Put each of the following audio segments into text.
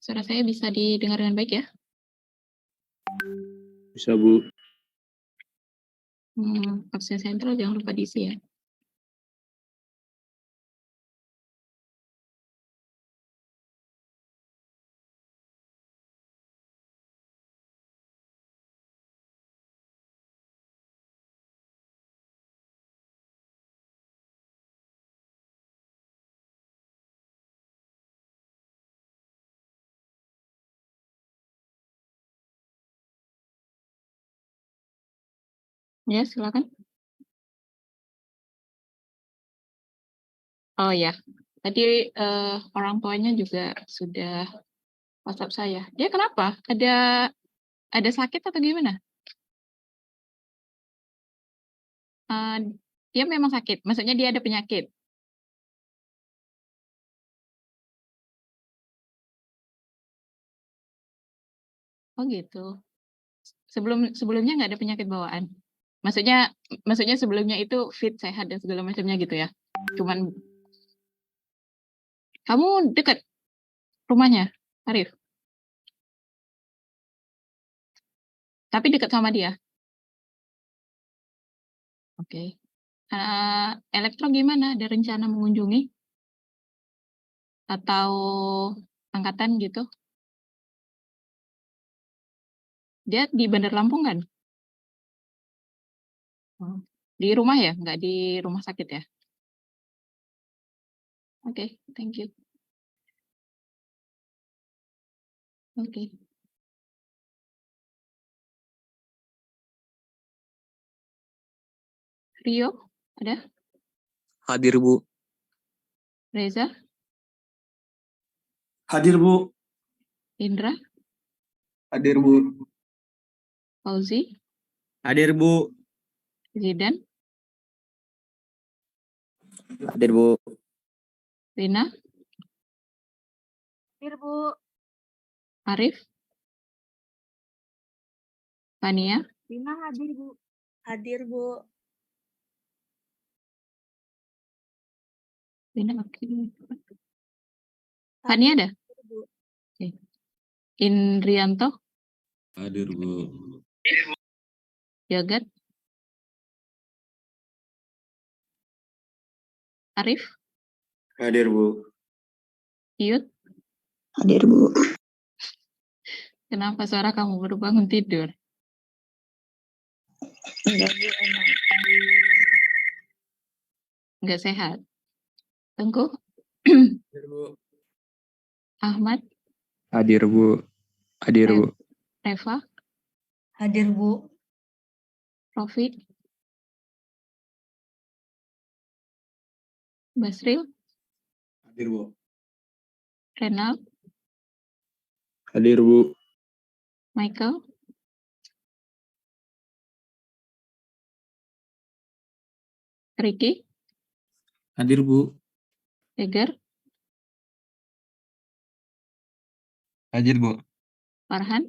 Suara saya bisa didengar dengan baik ya? Bisa, Bu. Absen sentral jangan lupa diisi ya. Ya, silakan. Oh ya, tadi orang tuanya juga sudah WhatsApp saya. Dia kenapa? Ada sakit atau gimana? Dia memang sakit, maksudnya dia ada penyakit. Oh gitu. Sebelumnya nggak ada penyakit bawaan. Maksudnya sebelumnya itu fit, sehat dan segala macamnya gitu ya. Cuman kamu dekat rumahnya, Arif. Tapi dekat sama dia. Oke. Elektro gimana? Ada rencana mengunjungi atau angkatan gitu? Dia di Bandar Lampung kan? Oh. Di rumah ya, nggak di rumah sakit ya? Oke, thank you. Oke. Rio, ada? Hadir, Bu. Reza, Hadir, Bu. Indra, Hadir, Bu. Fauzi, Hadir, Bu. Zidan, Hadir, Bu. Rina, Hadir, Bu. Arif, Fania, Rina hadir, Bu. Hadir, Bu. Rina, oke. Fania ada? Bu. Oke. Indrianto, Hadir, Bu. Jagat, Arif, Hadir, Bu. Iyut. Hadir, Bu. Kenapa suara kamu baru bangun tidur? Enggak, Bu, emang. Nggak sehat. Tengku, Hadir, Bu. Ahmad, Hadir, Bu. Hadir, Bu. Reva, Hadir, Bu. Rofi, Basril, Hadir, Bu. Renal, Hadir, Bu. Michael, Ricky, Hadir, Bu. Egar, Hadir, Bu. Farhan,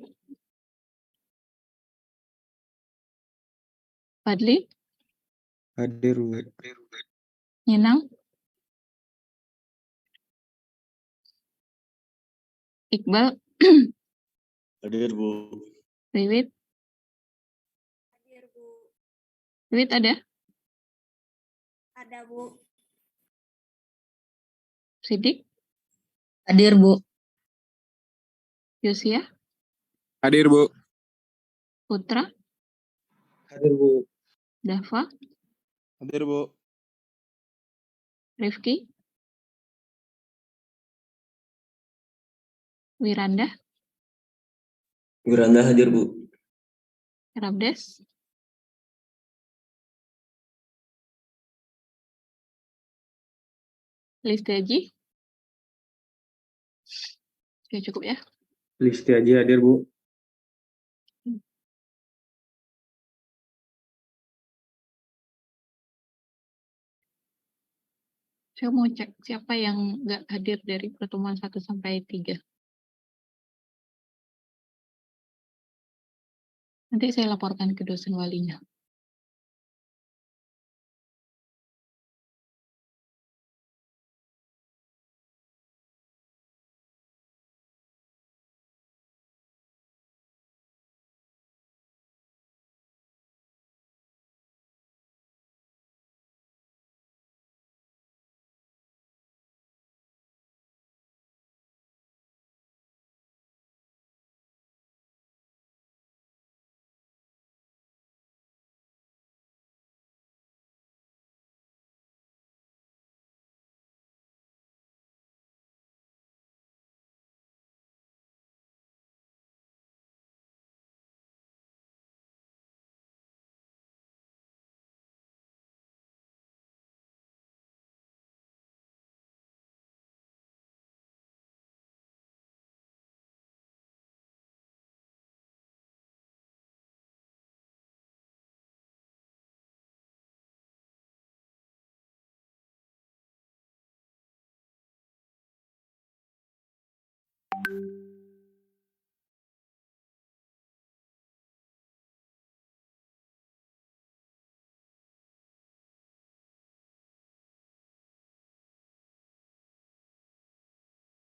Fadli, Hadir, Bu. Ninang, Iqbal, Hadir, Bu. Wiwit. Hadir, Bu. Wiwit ada? Ada, Bu. Sidik, Hadir, Bu. Yosia, Hadir, Bu. Putra, Hadir, Bu. Dava, Hadir, Bu. Rifki, Wiranda, Wiranda hadir, Bu. Rabdes, Listiaji. Oke, cukup ya. Listi aja hadir, Bu. Saya mau cek siapa yang nggak hadir dari pertemuan 1 sampai 3. Nanti saya laporkan ke dosen walinya.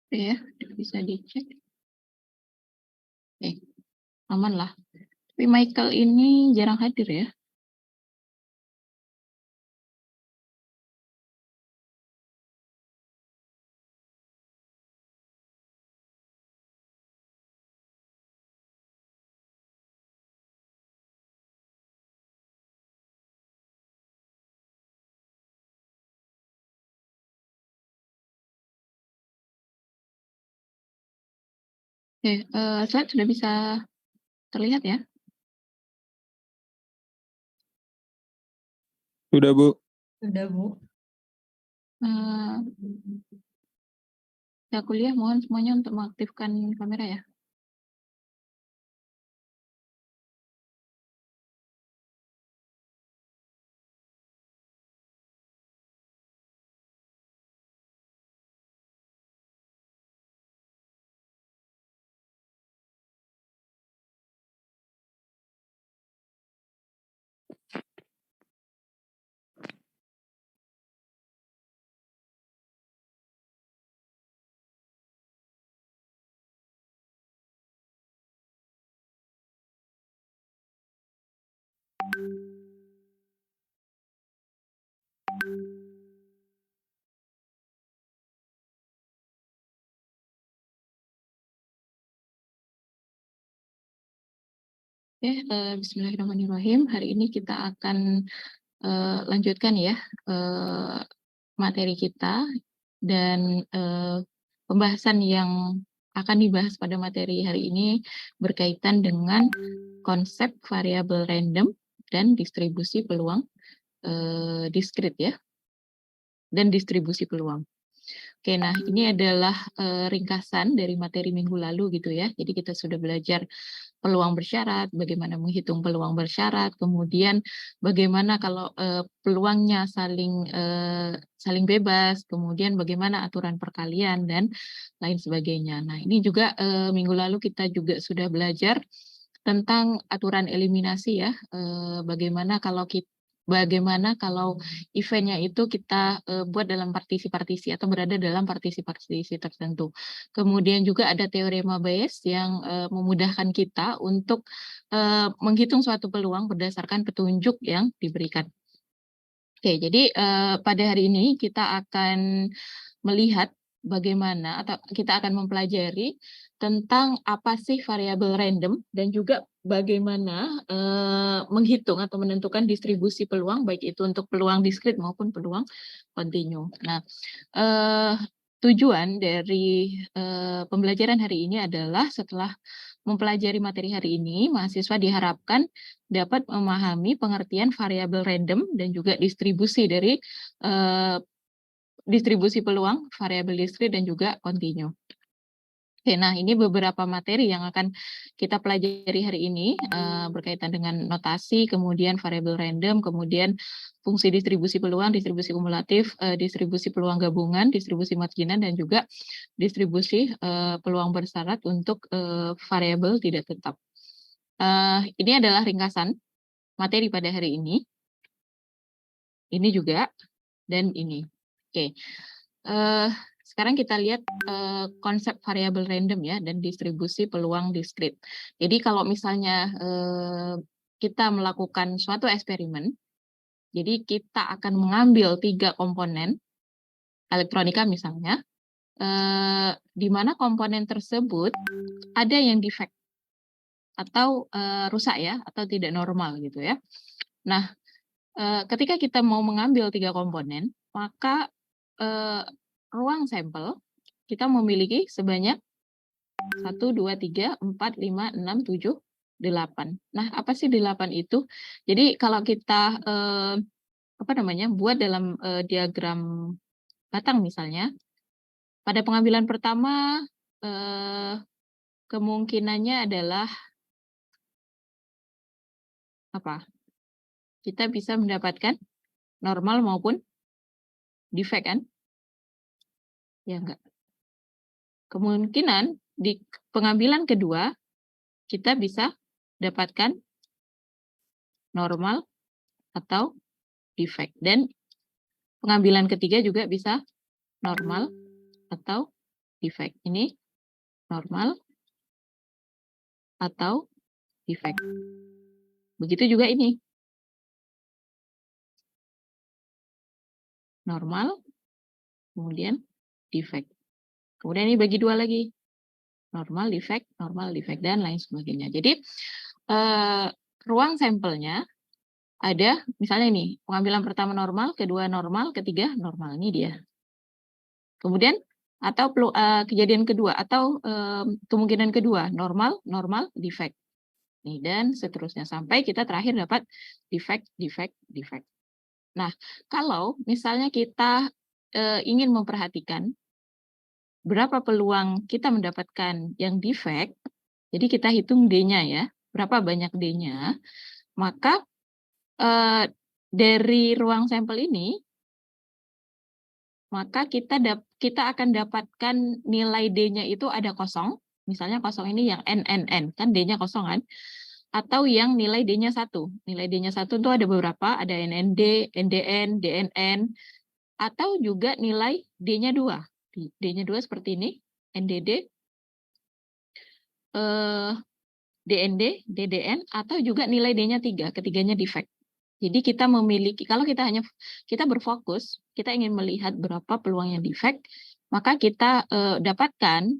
Ya, bisa dicek. Aman lah. Tapi Michael ini jarang hadir ya. Oke, slide sudah bisa terlihat ya. Sudah, Bu. Sudah, Bu. Eh, ya kuliah mohon semuanya untuk mengaktifkan kamera ya. Oke, bismillahirrahmanirrahim. Hari ini kita akan lanjutkan ya materi kita dan pembahasan yang akan dibahas pada materi hari ini berkaitan dengan konsep variabel random dan distribusi peluang diskrit ya, dan distribusi peluang. Oke, nah ini adalah ringkasan dari materi minggu lalu gitu ya. Jadi kita sudah belajar peluang bersyarat, bagaimana menghitung peluang bersyarat, kemudian bagaimana kalau peluangnya saling bebas, kemudian bagaimana aturan perkalian dan lain sebagainya. Nah, ini juga minggu lalu kita juga sudah belajar tentang aturan eliminasi ya. Bagaimana kalau eventnya itu kita buat dalam partisi-partisi atau berada dalam partisi-partisi tertentu. Kemudian juga ada teorema Bayes yang memudahkan kita untuk menghitung suatu peluang berdasarkan petunjuk yang diberikan. Oke, jadi pada hari ini kita akan melihat bagaimana atau kita akan mempelajari tentang apa sih variabel random dan juga bagaimana menghitung atau menentukan distribusi peluang baik itu untuk peluang diskrit maupun peluang kontinu. Nah, tujuan dari pembelajaran hari ini adalah setelah mempelajari materi hari ini, mahasiswa diharapkan dapat memahami pengertian variabel random dan juga distribusi dari distribusi peluang, variabel diskrit, dan juga kontinu. Oke, nah ini beberapa materi yang akan kita pelajari hari ini berkaitan dengan notasi, kemudian variabel random, kemudian fungsi distribusi peluang, distribusi kumulatif, distribusi peluang gabungan, distribusi marginan, dan juga distribusi peluang bersyarat untuk variabel tidak tetap. Ini adalah ringkasan materi pada hari ini. Ini juga, dan ini. Oke. Sekarang kita lihat konsep variabel random ya dan distribusi peluang diskrit. Jadi kalau misalnya kita melakukan suatu eksperimen, jadi kita akan mengambil 3 komponen elektronika misalnya, di mana komponen tersebut ada yang defect atau rusak ya, atau tidak normal gitu ya. Nah, ketika kita mau mengambil 3 komponen, maka ruang sampel kita memiliki sebanyak 1, 2, 3, 4, 5, 6, 7, 8. Nah, apa sih 8 itu? Jadi kalau kita buat dalam diagram batang misalnya, pada pengambilan pertama kemungkinannya adalah apa? Kita bisa mendapatkan normal maupun defect kan? Ya enggak. Kemungkinan di pengambilan kedua kita bisa dapatkan normal atau defect, dan pengambilan ketiga juga bisa normal atau defect. Ini normal atau defect. Begitu juga ini. Normal, kemudian defect. Kemudian ini bagi dua lagi. Normal, defect, dan lain sebagainya. Jadi, ruang sampelnya ada, misalnya ini, pengambilan pertama normal, kedua normal, ketiga normal. Ini dia. Kemudian, atau kejadian kedua, atau kemungkinan kedua, normal, defect. Nih, dan seterusnya. Sampai kita terakhir dapat defect. Nah, kalau misalnya kita ingin memperhatikan berapa peluang kita mendapatkan yang defect, jadi kita hitung D-nya ya, berapa banyak D-nya, maka dari ruang sampel ini, maka kita akan dapatkan nilai D-nya itu ada kosong, misalnya kosong ini yang NNN, kan D-nya kosong kan, atau yang nilai D-nya 1. Nilai D-nya 1 itu ada beberapa, ada NND, NDN, DNN, atau juga nilai D-nya 2. D-nya 2 seperti ini, NDD, DND, DDN, atau juga nilai D-nya 3, ketiganya defect. Jadi kita memiliki, kalau kita berfokus, kita ingin melihat berapa peluang yang defect, maka kita dapatkan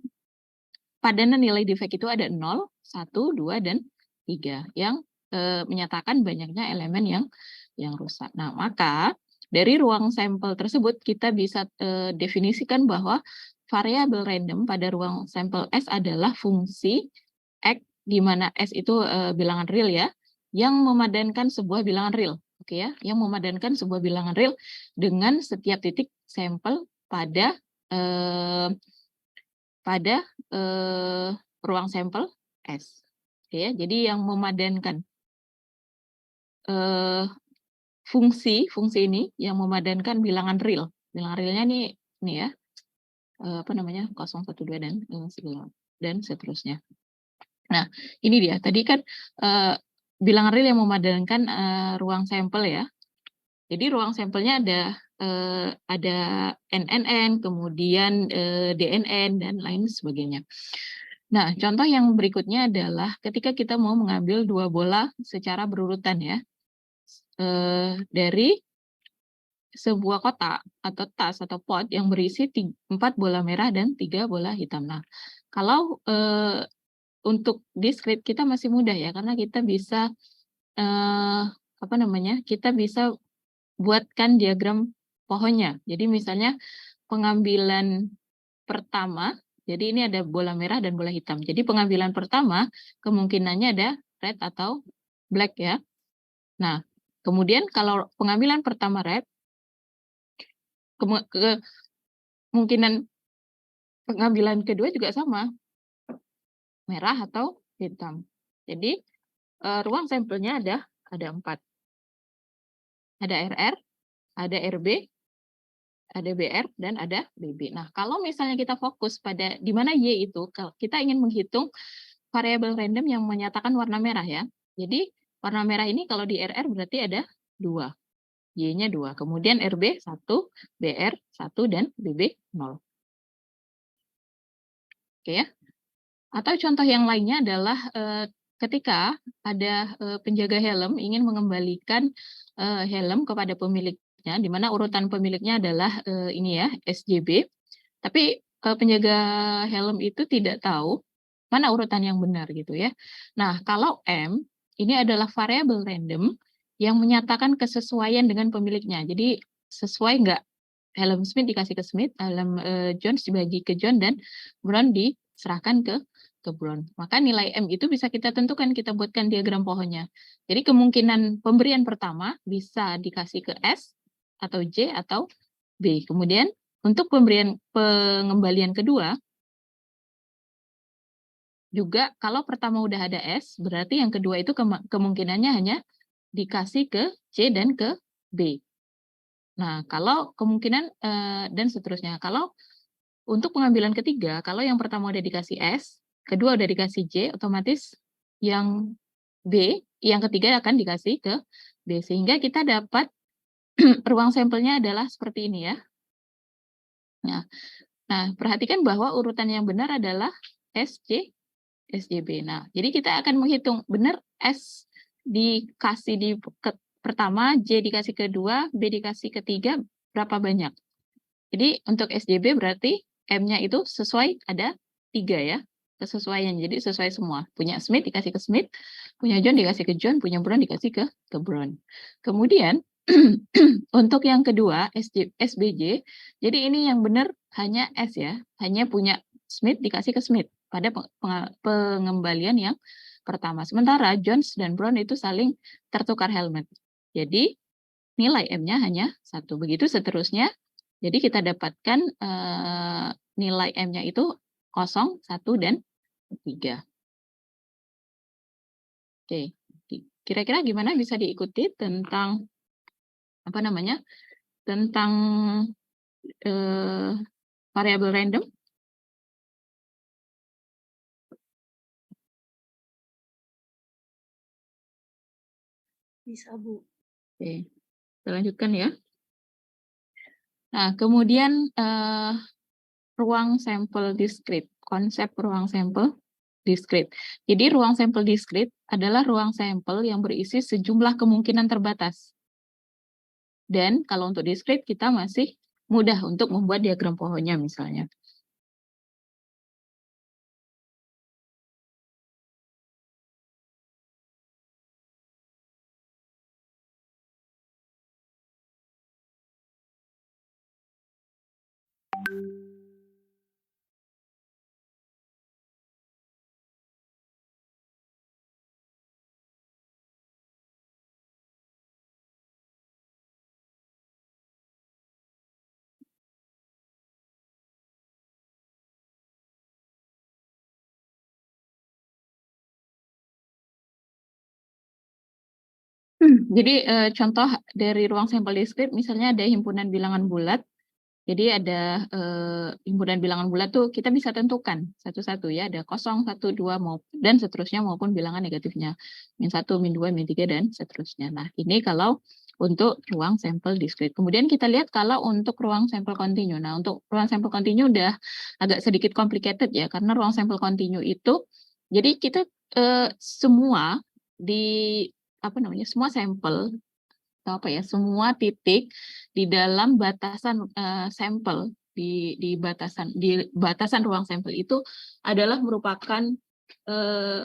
padanan nilai defect itu ada 0, 1, 2, dan 3 yang menyatakan banyaknya elemen yang rusak. Nah, maka dari ruang sampel tersebut kita bisa definisikan bahwa variabel random pada ruang sampel S adalah fungsi X, di mana S itu bilangan real ya, yang memadankan sebuah bilangan real. Oke ya, yang memadankan sebuah bilangan real dengan setiap titik sampel pada ruang sampel S. Oke ya, jadi yang memadankan fungsi ini yang memadankan bilangan real. Bilangan realnya ini ya, 0, 1, 2 dan seterusnya. Nah, ini dia. Tadi kan bilangan real yang memadankan ruang sampel ya. Jadi ruang sampelnya ada NNN, kemudian DNN dan lain sebagainya. Nah, contoh yang berikutnya adalah ketika kita mau mengambil 2 bola secara berurutan ya. Dari sebuah kotak atau tas atau pot yang berisi 4 bola merah dan 3 bola hitam. Nah, kalau untuk diskrit kita masih mudah ya, karena kita bisa kita bisa buatkan diagram pohonnya. Jadi misalnya pengambilan pertama, jadi ini ada bola merah dan bola hitam. Jadi pengambilan pertama kemungkinannya ada red atau black ya. Nah, kemudian kalau pengambilan pertama red, kemungkinan pengambilan kedua juga sama, merah atau hitam. Jadi ruang sampelnya ada 4. Ada RR, ada RB, ada BR, dan ada BB. Nah, kalau misalnya kita fokus pada di mana Y itu, kita ingin menghitung variabel random yang menyatakan warna merah ya. Jadi warna merah ini kalau di RR berarti ada 2. Y-nya 2. Kemudian RB 1, BR 1, dan BB 0. Oke ya. Atau contoh yang lainnya adalah ketika ada penjaga helm ingin mengembalikan helm kepada pemiliknya, di mana urutan pemiliknya adalah ini ya, SJB. Tapi penjaga helm itu tidak tahu mana urutan yang benar gitu ya. Nah, kalau M ini adalah variabel random yang menyatakan kesesuaian dengan pemiliknya. Jadi sesuai nggak helm Smith dikasih ke Smith, helm Jones dibagi ke John, dan Brown diserahkan ke Brown. Maka nilai M itu bisa kita tentukan, kita buatkan diagram pohonnya. Jadi kemungkinan pemberian pertama bisa dikasih ke S atau J atau B. Kemudian untuk pengembalian kedua, juga kalau pertama udah ada S, berarti yang kedua itu kemungkinannya hanya dikasih ke C dan ke B. Nah, kalau kemungkinan dan seterusnya. Kalau untuk pengambilan ketiga, kalau yang pertama udah dikasih S, kedua udah dikasih J, otomatis yang B, yang ketiga akan dikasih ke B. Sehingga kita dapat ruang sampelnya adalah seperti ini ya. Nah, Nah, perhatikan bahwa urutan yang benar adalah SJB. Nah, jadi kita akan menghitung benar S dikasih di pertama, J dikasih kedua, B dikasih ketiga, berapa banyak. Jadi untuk SJB berarti M-nya itu sesuai ada 3 ya, kesesuaian. Jadi sesuai semua. Punya Smith dikasih ke Smith, punya John dikasih ke John, punya Brown dikasih ke Brown. Kemudian untuk yang kedua SBJ, jadi ini yang benar hanya S ya, hanya punya Smith dikasih ke Smith pada pengembalian yang pertama. Sementara Jones dan Brown itu saling tertukar helmet. Jadi nilai M-nya hanya 1. Begitu seterusnya. Jadi kita dapatkan nilai M-nya itu 0, 1, dan 3. Oke, kira-kira gimana bisa diikuti tentang apa namanya? Tentang variabel random? Bisa, Bu. Oke, kita lanjutkan ya. Nah, kemudian ruang sampel diskrit, konsep ruang sampel diskrit. Jadi ruang sampel diskrit adalah ruang sampel yang berisi sejumlah kemungkinan terbatas. Dan kalau untuk diskrit kita masih mudah untuk membuat diagram pohonnya misalnya. Jadi contoh dari ruang sampel diskrit misalnya ada himpunan bilangan bulat. Jadi ada himpunan bilangan bulat tuh kita bisa tentukan satu-satu ya, ada 0, 1, 2 dan seterusnya maupun bilangan negatifnya. -1, -2, -3 dan seterusnya. Nah, ini kalau untuk ruang sampel diskrit. Kemudian kita lihat kalau untuk ruang sampel kontinu. Nah, untuk ruang sampel kontinu udah agak sedikit complicated ya, karena ruang sampel kontinu itu jadi kita semua di semua sampel atau semua titik di dalam batasan sampel di batasan ruang sampel itu adalah merupakan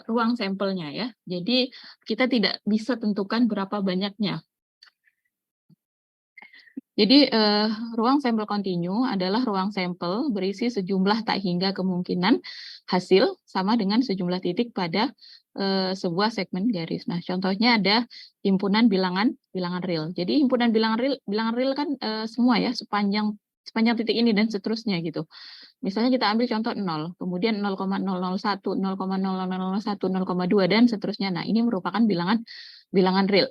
ruang sampelnya ya. Jadi kita tidak bisa tentukan berapa banyaknya. Jadi ruang sampel kontinu adalah ruang sampel berisi sejumlah tak hingga kemungkinan hasil sama dengan sejumlah titik pada sebuah segmen garis. Nah, contohnya ada himpunan bilangan real. Jadi himpunan bilangan real kan semua ya sepanjang titik ini dan seterusnya gitu. Misalnya kita ambil contoh 0, kemudian 0,001, 0,0001, 0,2 dan seterusnya. Nah, ini merupakan bilangan real.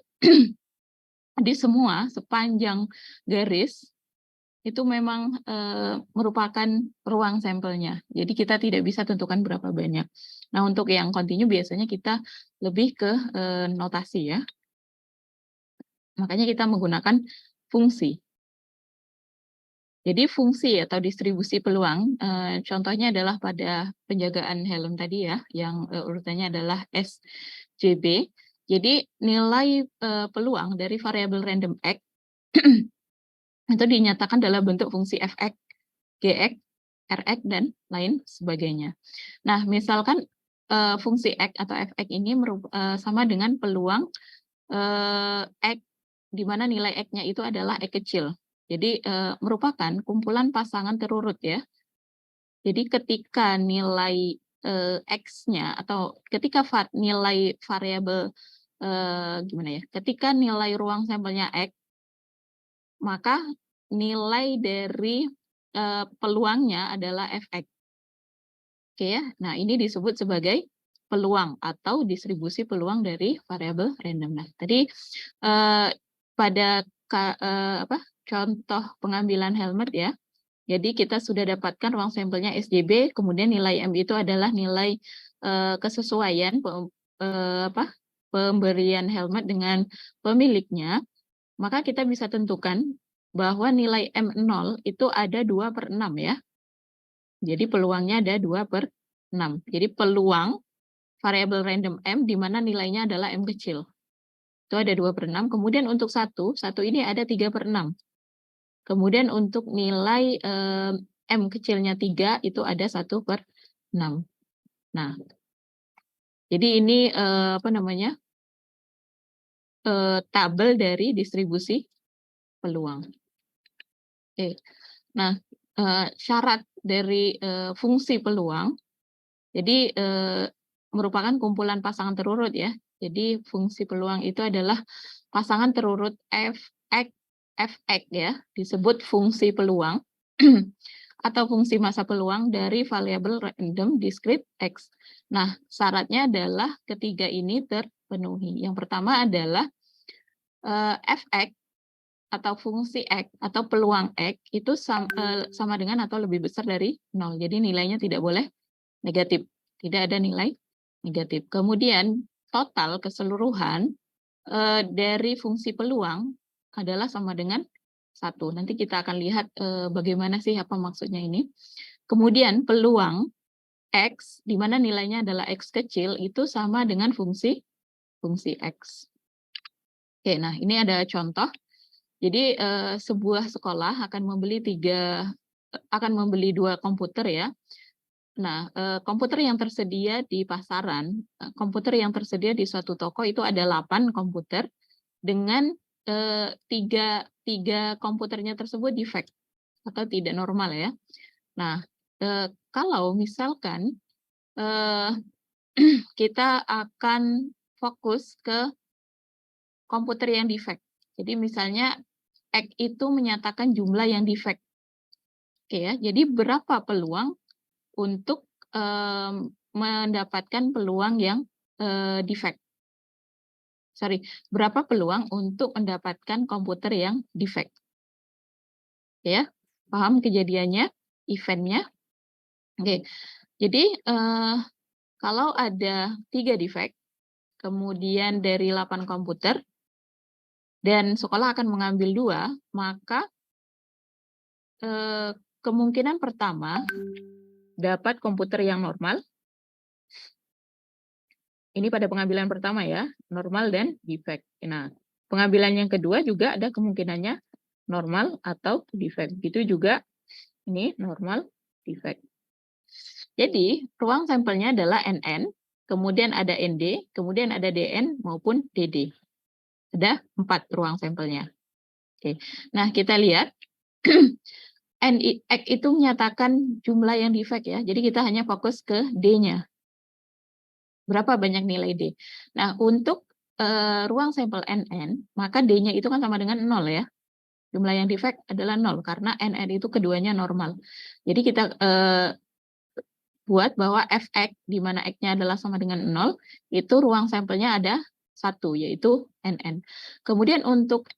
Di semua sepanjang garis itu memang merupakan ruang sampelnya. Jadi kita tidak bisa tentukan berapa banyak. Nah, untuk yang kontinu biasanya kita lebih ke notasi ya. Makanya kita menggunakan fungsi. Jadi fungsi atau distribusi peluang, contohnya adalah pada penjagaan helm tadi ya, yang urutannya adalah SJB. Jadi nilai peluang dari variabel random X itu dinyatakan dalam bentuk fungsi fx, gx, rx, dan lain sebagainya. Nah, misalkan fungsi x atau fx ini sama dengan peluang x, di mana nilai x-nya itu adalah x kecil. Jadi merupakan kumpulan pasangan terurut ya. Jadi ketika nilai x-nya atau ketika nilai variabel ketika nilai ruang sampelnya x, maka nilai dari peluangnya adalah fx. Oke ya. Nah, ini disebut sebagai peluang atau distribusi peluang dari variabel random. Nah, tadi pada contoh pengambilan helmet ya. Jadi kita sudah dapatkan ruang sampelnya SJB, kemudian nilai M itu adalah nilai kesesuaian pemberian helmet dengan pemiliknya, maka kita bisa tentukan bahwa nilai M0 itu ada 2/6 ya. Jadi peluangnya ada 2/6. Jadi peluang variabel random M di mana nilainya adalah M kecil. Itu ada 2/6. Kemudian untuk satu ini ada 3/6. Kemudian untuk nilai M kecilnya 3 itu ada 1/6. Nah, jadi ini tabel dari distribusi peluang. Oke. Nah, syarat dari fungsi peluang, jadi merupakan kumpulan pasangan terurut ya. Jadi fungsi peluang itu adalah pasangan terurut Fx ya, disebut fungsi peluang atau fungsi massa peluang dari variabel random discrete x. Nah, syaratnya adalah ketiga ini terpenuhi. Yang pertama adalah Fx atau fungsi x atau peluang x itu sama dengan atau lebih besar dari 0. Jadi nilainya tidak boleh negatif. Tidak ada nilai negatif. Kemudian total keseluruhan dari fungsi peluang adalah sama dengan 1. Nanti kita akan lihat bagaimana sih apa maksudnya ini. Kemudian peluang x di mana nilainya adalah x kecil itu sama dengan fungsi x. Oke, nah ini ada contoh. Jadi sebuah sekolah akan membeli 2 komputer ya. Nah, komputer yang tersedia di pasaran, komputer yang tersedia di suatu toko itu ada 8 komputer dengan tiga komputernya tersebut defect atau tidak normal ya. Nah, kalau misalkan kita akan fokus ke komputer yang defect. Jadi misalnya X itu menyatakan jumlah yang defect. Oke ya, jadi berapa peluang untuk mendapatkan peluang yang defect? Berapa peluang untuk mendapatkan komputer yang defect? Ya, paham kejadiannya, eventnya? Oke, jadi kalau ada 3 defect, kemudian dari 8 komputer, dan sekolah akan mengambil 2, maka kemungkinan pertama dapat komputer yang normal. Ini pada pengambilan pertama ya, normal dan defect. Nah, pengambilan yang kedua juga ada kemungkinannya normal atau defect. Begitu juga ini normal, defect. Jadi, ruang sampelnya adalah NN, kemudian ada ND, kemudian ada DN maupun DD. Ada 4 ruang sampelnya. Oke. Nah, kita lihat X itu menyatakan jumlah yang defect ya. Jadi kita hanya fokus ke D-nya. Berapa banyak nilai D? Nah, untuk ruang sampel NN, maka D-nya itu kan sama dengan 0 ya. Jumlah yang defect adalah 0 karena NN itu keduanya normal. Jadi kita buat bahwa Fx di mana X-nya adalah sama dengan 0, itu ruang sampelnya ada 1 yaitu NN. Kemudian untuk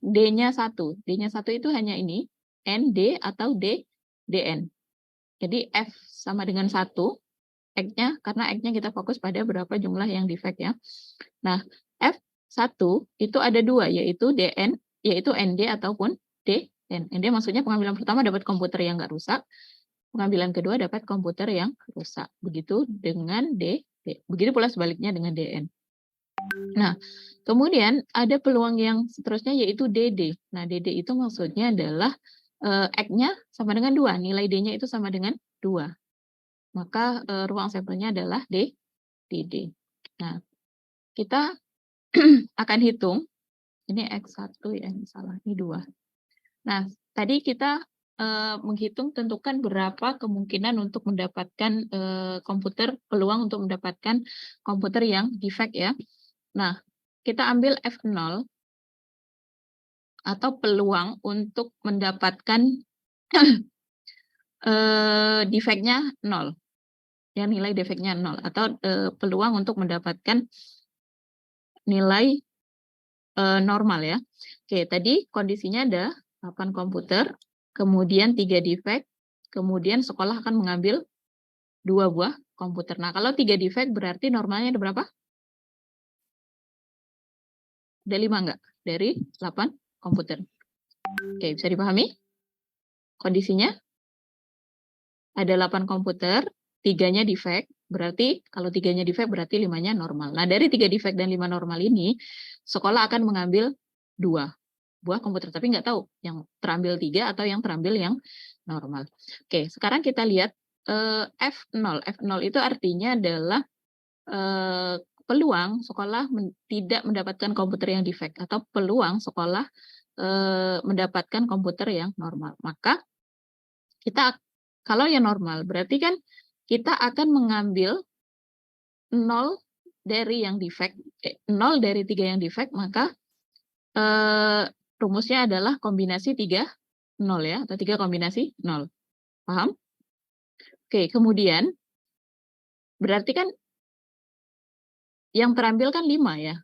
D-nya 1. D-nya 1 itu hanya ini, ND atau DN. Jadi F sama dengan 1, X-nya, karena X-nya kita fokus pada berapa jumlah yang defect ya. Nah, F1 itu ada 2, yaitu DN, yaitu ND ataupun DN. ND maksudnya pengambilan pertama dapat komputer yang nggak rusak, pengambilan kedua dapat komputer yang rusak. Begitu dengan begitu pula sebaliknya dengan DN. Nah, kemudian ada peluang yang seterusnya yaitu DD. Nah, DD itu maksudnya adalah X-nya sama dengan 2, nilai D-nya itu sama dengan 2. Maka ruang sampelnya adalah DD. Nah, kita akan hitung, ini X1 ya, salah, ini 2. Nah, tadi kita menghitung tentukan berapa kemungkinan untuk mendapatkan peluang untuk mendapatkan komputer yang defect ya. Nah, kita ambil F0 atau peluang untuk mendapatkan defect-nya 0. Ya, nilai defect-nya 0 atau peluang untuk mendapatkan nilai normal ya. Oke, tadi kondisinya ada 8 komputer, kemudian 3 defect, kemudian sekolah akan mengambil 2 buah komputer. Nah, kalau 3 defect berarti normalnya ada berapa? Ada 5 enggak? Dari 8 komputer. Oke, bisa dipahami kondisinya? ada 8 komputer, 3-nya defect, berarti kalau 3-nya defect berarti 5-nya normal. Nah, dari 3 defect dan 5 normal ini, sekolah akan mengambil 2 buah komputer, tapi nggak tahu yang terambil 3 atau yang terambil yang normal. Oke, sekarang kita lihat F0. F0 itu artinya adalah peluang sekolah tidak mendapatkan komputer yang defect atau peluang sekolah mendapatkan komputer yang normal. Maka kita kalau yang normal berarti kan kita akan mengambil 0 dari yang defect, 0 dari 3 yang defect, maka rumusnya adalah kombinasi 3 0 ya, atau 3 kombinasi 0. Paham? Oke, kemudian berarti kan yang terambil kan 5 ya.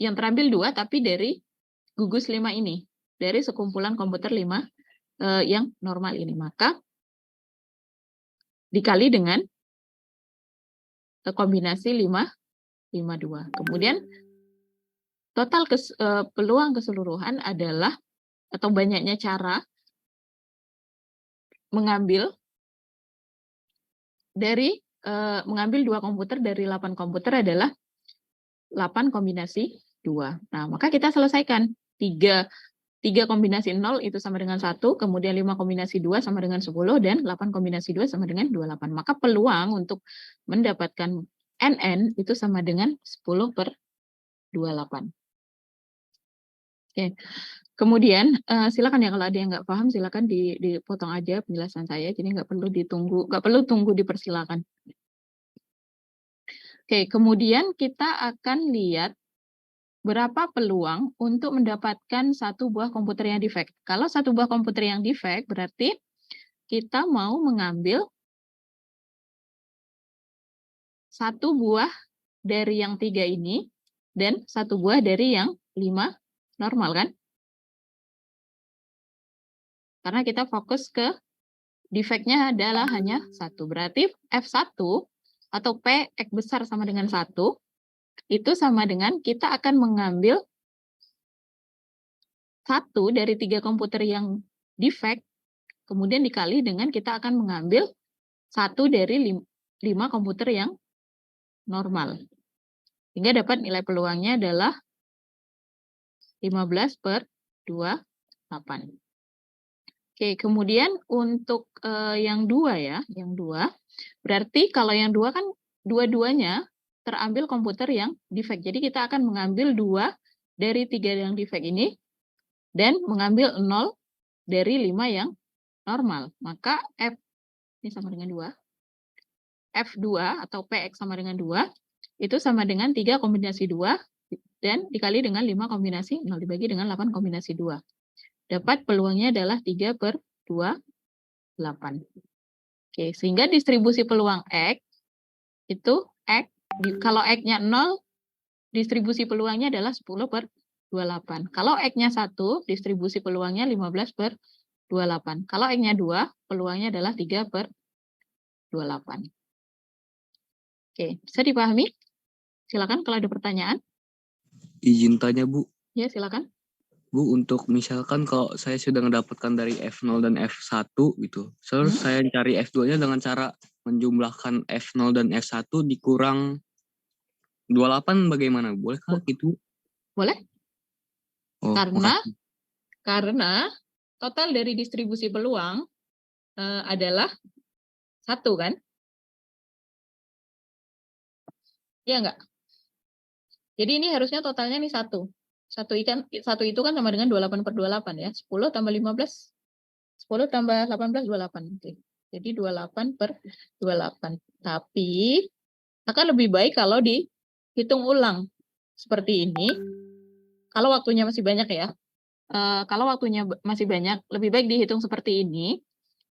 Yang terambil 2 tapi dari gugus 5 ini, dari sekumpulan komputer 5 yang normal ini. Maka dikali dengan kombinasi 5, 5, 2. Kemudian total peluang keseluruhan adalah, atau banyaknya cara mengambil dari mengambil 2 komputer dari 8 komputer adalah 8 kombinasi 2. Nah, maka kita selesaikan 3 kombinasi 0 itu sama dengan 1, kemudian 5 kombinasi 2 sama dengan 10, dan 8 kombinasi 2 sama dengan 28. Maka peluang untuk mendapatkan NN itu sama dengan 10/28. Oke. Kemudian silakan ya kalau ada yang nggak paham silakan dipotong aja penjelasan saya, jadi nggak perlu tunggu dipersilakan. Oke, kemudian kita akan lihat berapa peluang untuk mendapatkan 1 buah komputer yang defect. Kalau 1 buah komputer yang defect berarti kita mau mengambil 1 buah dari yang 3 ini dan 1 buah dari yang 5 normal kan? Karena kita fokus ke defect-nya adalah hanya 1. Berarti F1 atau P X besar sama dengan 1, itu sama dengan kita akan mengambil 1 dari 3 komputer yang defect, kemudian dikali dengan kita akan mengambil 1 dari 5 komputer yang normal. Sehingga dapat nilai peluangnya adalah 15/28. Oke, kemudian untuk yang 2 ya, yang 2, berarti kalau yang 2 kan dua-duanya terambil komputer yang defect. Jadi kita akan mengambil 2 dari 3 yang defect ini dan mengambil 0 dari 5 yang normal. Maka F ini sama dengan 2. F2 atau PX sama dengan 2 itu sama dengan 3 kombinasi 2 dan dikali dengan 5 kombinasi 0 dibagi dengan 8 kombinasi 2. Dapat peluangnya adalah 3/28. Oke, sehingga distribusi peluang X itu kalau X-nya 0, distribusi peluangnya adalah 10/28. Kalau X-nya 1, distribusi peluangnya 15/28. Kalau X-nya 2, peluangnya adalah 3/28. Oke, bisa dipahami? Silakan kalau ada pertanyaan. Izin tanya, Bu. Ya, silakan. Bu, untuk misalkan kalau saya sudah mendapatkan dari F0 dan F1 gitu, terus saya cari F2-nya dengan cara menjumlahkan F0 dan F1 dikurang 28 bagaimana? Bolehkah gitu? Boleh. Oh, Karena total dari distribusi peluang adalah 1 kan? Ya enggak? Jadi ini harusnya totalnya nih 1. 1 itu kan sama dengan 28/28 ya. 10 tambah 15. 10 tambah 18, 28. Oke. Jadi 28/28. Tapi akan lebih baik kalau dihitung ulang seperti ini. Kalau waktunya masih banyak ya. Kalau waktunya masih banyak, lebih baik dihitung seperti ini.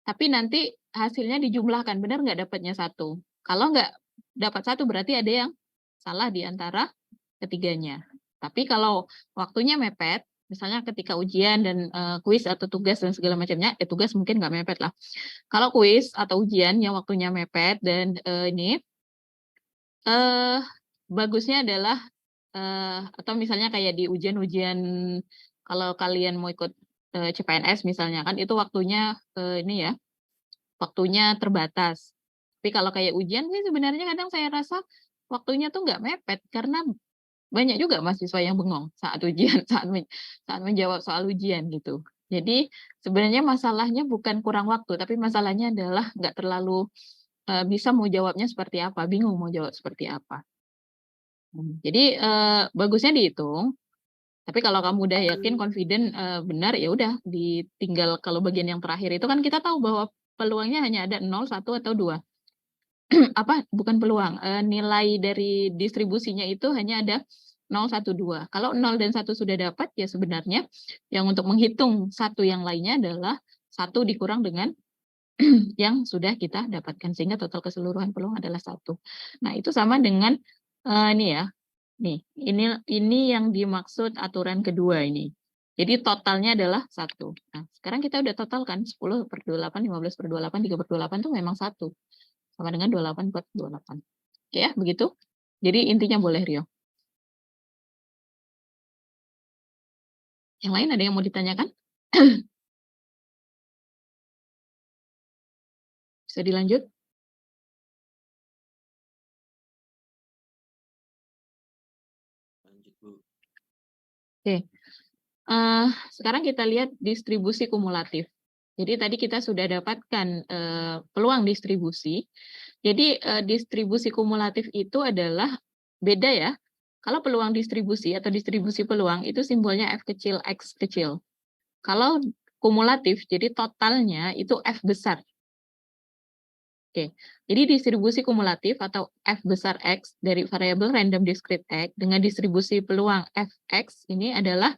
Tapi nanti hasilnya dijumlahkan. Benar nggak dapatnya 1? Kalau nggak dapat 1 berarti ada yang salah di antara ketiganya. Tapi kalau waktunya mepet, misalnya ketika ujian dan kuis atau tugas dan segala macamnya, tugas mungkin nggak mepet lah. Kalau kuis atau ujian yang waktunya mepet dan bagusnya adalah atau misalnya kayak di ujian-ujian kalau kalian mau ikut CPNS misalnya kan itu waktunya ini ya waktunya terbatas. Tapi kalau kayak ujian sih sebenarnya kadang saya rasa waktunya tuh nggak mepet karena banyak juga mahasiswa yang bengong saat ujian, saat menjawab soal ujian gitu. Jadi sebenarnya masalahnya bukan kurang waktu, tapi masalahnya adalah nggak terlalu bisa mau jawabnya seperti apa, bingung mau jawab seperti apa. Jadi bagusnya dihitung. Tapi kalau kamu udah yakin, confident, benar, ya udah ditinggal kalau bagian yang terakhir itu kan kita tahu bahwa peluangnya hanya ada 0, 1, atau 2. Apa? Bukan peluang, nilai dari distribusinya itu hanya ada 0, 1, 2. Kalau 0 dan 1 sudah dapat, ya sebenarnya yang untuk menghitung satu yang lainnya adalah 1 dikurang dengan yang sudah kita dapatkan, sehingga total keseluruhan peluang adalah 1. Nah, itu sama dengan ini ya. Nih, ini yang dimaksud aturan kedua ini. Jadi totalnya adalah 1. Nah, sekarang kita udah total kan 10/28, 15/28, 3/28 itu memang 1. Sama dengan 28/28. Oke ya, begitu. Jadi intinya boleh, Rio. Yang lain ada yang mau ditanyakan? Bisa dilanjut? Lanjut, Bu. Oke. Sekarang kita lihat distribusi kumulatif. Jadi tadi kita sudah dapatkan peluang distribusi. Jadi distribusi kumulatif itu adalah beda ya. Kalau peluang distribusi atau distribusi peluang itu simbolnya F kecil, X kecil. Kalau kumulatif, jadi totalnya itu F besar. Oke, jadi distribusi kumulatif atau F besar X dari variabel random discrete X dengan distribusi peluang Fx ini adalah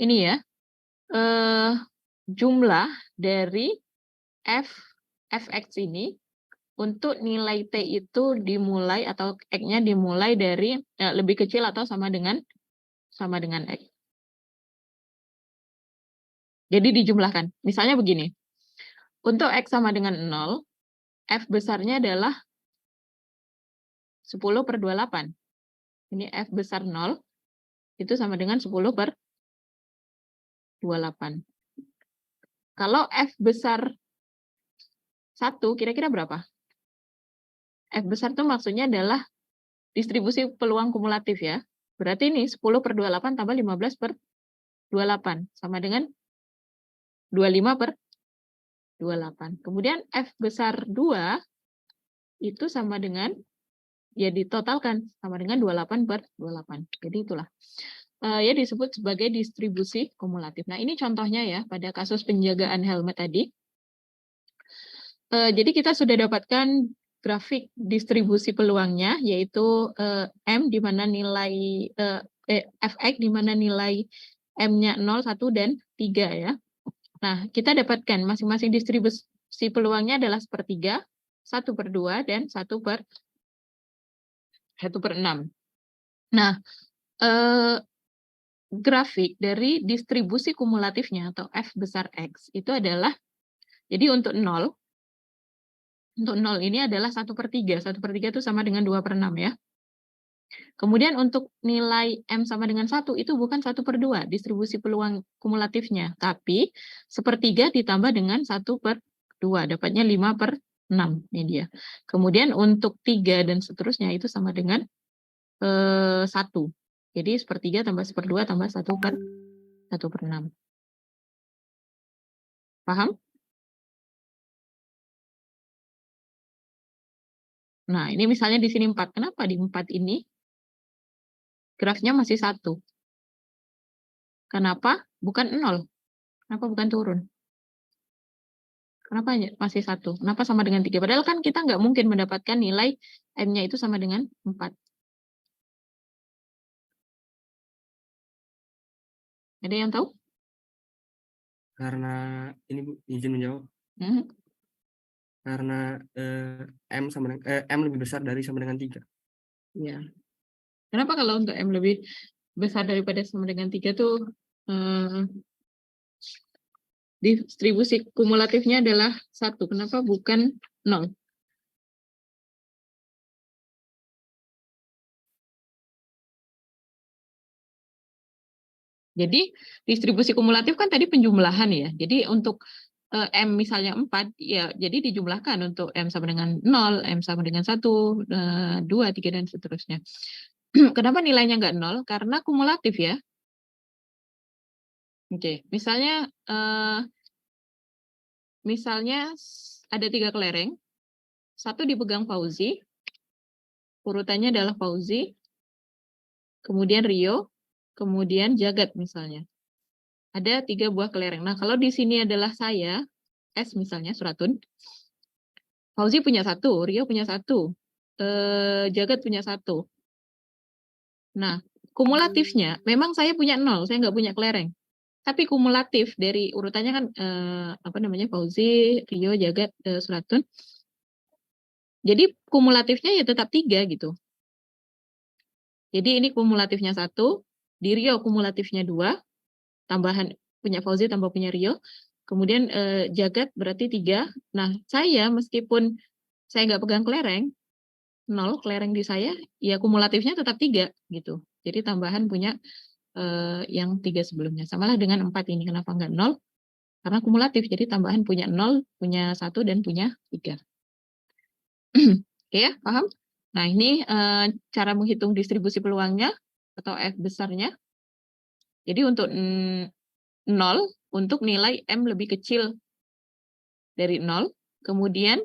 ini ya, jumlah dari Fx ini untuk nilai T itu dimulai atau X-nya dimulai dari lebih kecil atau sama dengan X. Jadi dijumlahkan. Misalnya begini, untuk X sama dengan 0, F besarnya adalah 10/28. Ini F besar 0, itu sama dengan 10/28. Kalau F besar 1, kira-kira berapa? F besar itu maksudnya adalah distribusi peluang kumulatif ya. Berarti ini 10/28 tambah 15/28. Sama dengan 25/28. Kemudian F besar 2 itu sama dengan, ya ditotalkan, sama dengan 28/28. Jadi itulah. Ya disebut sebagai distribusi kumulatif. Nah ini contohnya ya pada kasus penjagaan helmet tadi. Jadi kita sudah dapatkan grafik distribusi peluangnya, yaitu M di mana nilai Fx di mana nilai M-nya 0, 1, dan 3 ya. Nah, kita dapatkan masing-masing distribusi peluangnya adalah 1/3, 1/2, dan 1/6. Nah, grafik dari distribusi kumulatifnya atau F besar X itu adalah, jadi untuk 0 ini adalah 1/3. 1/3 itu sama dengan 2/6 ya. Kemudian untuk nilai M sama dengan 1 itu bukan 1/2 distribusi peluang kumulatifnya, tapi 1/3 ditambah dengan 1/2, dapatnya 5/6. Ini dia. Kemudian untuk 3 dan seterusnya itu sama dengan 1. Jadi 1/3 tambah 1/2 tambah 1/6. Paham? Nah, ini misalnya di sini 4. Kenapa di 4 ini grafnya masih 1? Kenapa bukan 0? Kenapa bukan turun? Kenapa masih 1? Kenapa sama dengan 3? Padahal kan kita nggak mungkin mendapatkan nilai M-nya itu sama dengan 4. Ada yang tahu? Karena ini Bu, izin menjawab. Karena M lebih besar dari sama dengan 3. Iya. Kenapa kalau untuk M lebih besar daripada sama dengan 3 tuh distribusi kumulatifnya adalah 1. Kenapa bukan 0? Jadi distribusi kumulatif kan tadi penjumlahan ya. Jadi untuk M misalnya 4, ya jadi dijumlahkan untuk M sama dengan 0, M sama dengan 1, 2, 3, dan seterusnya. Kenapa nilainya nggak 0? Karena kumulatif ya. Oke, misalnya ada 3 kelereng, 1 dipegang Fauzi, urutannya adalah Fauzi, kemudian Rio, kemudian Jagat misalnya. Ada 3 buah kelereng. Nah, kalau di sini adalah saya, S misalnya, Suratun, Fauzi punya 1, Rio punya 1, Jagat punya 1. Nah, kumulatifnya, memang saya punya 0, saya nggak punya kelereng. Tapi kumulatif dari urutannya kan, Fauzi, Rio, Jagat, Suratun. Jadi kumulatifnya ya tetap 3 gitu. Jadi ini kumulatifnya 1, di Rio kumulatifnya 2, tambahan punya Fauzi tambah punya Rio, kemudian Jagat berarti 3. Nah, saya meskipun saya nggak pegang kelereng, 0 kelereng di saya, ya kumulatifnya tetap 3 gitu. Jadi tambahan punya yang 3 sebelumnya. Samalah dengan 4 ini, kenapa nggak 0? Karena kumulatif, jadi tambahan punya 0, punya 1, dan punya 3. Oke ya, paham? Nah, ini cara menghitung distribusi peluangnya atau F besarnya. Jadi untuk 0, untuk nilai M lebih kecil dari 0, kemudian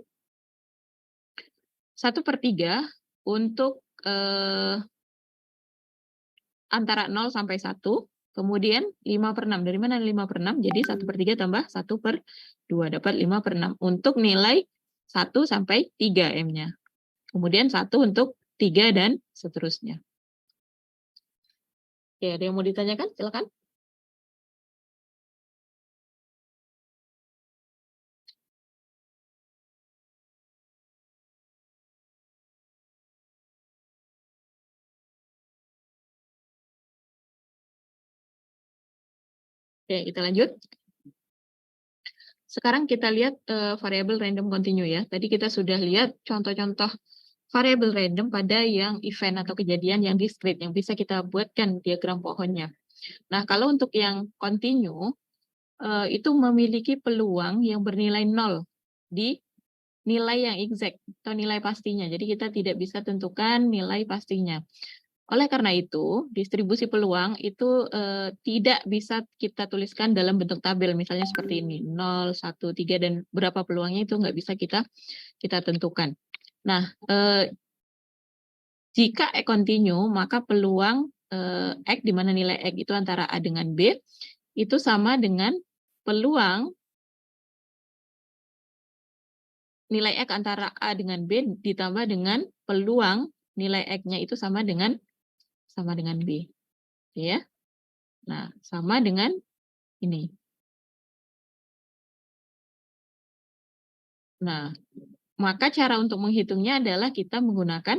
1/3 untuk antara 0 sampai 1, kemudian 5/6. Dari mana 5/6? Jadi 1/3 tambah 1/2, dapat 5/6 untuk nilai 1 sampai 3 M-nya. Kemudian 1 untuk 3 dan seterusnya. Oke, ada yang mau ditanyakan? Silakan. Oke, kita lanjut. Sekarang kita lihat variabel random continue ya. Tadi kita sudah lihat contoh-contoh variabel random pada yang event atau kejadian yang discrete, yang bisa kita buatkan diagram pohonnya. Nah, kalau untuk yang continue, itu memiliki peluang yang bernilai 0 di nilai yang exact atau nilai pastinya. Jadi kita tidak bisa tentukan nilai pastinya. Oleh karena itu, distribusi peluang itu tidak bisa kita tuliskan dalam bentuk tabel, misalnya seperti ini, 0, 1, 3, dan berapa peluangnya itu nggak bisa kita tentukan. Nah, jika E continue, maka peluang X, di mana nilai X itu antara A dengan B, itu sama dengan peluang nilai X antara A dengan B ditambah dengan peluang nilai X-nya itu sama dengan B. Ya. Nah, sama dengan ini. Nah, maka cara untuk menghitungnya adalah kita menggunakan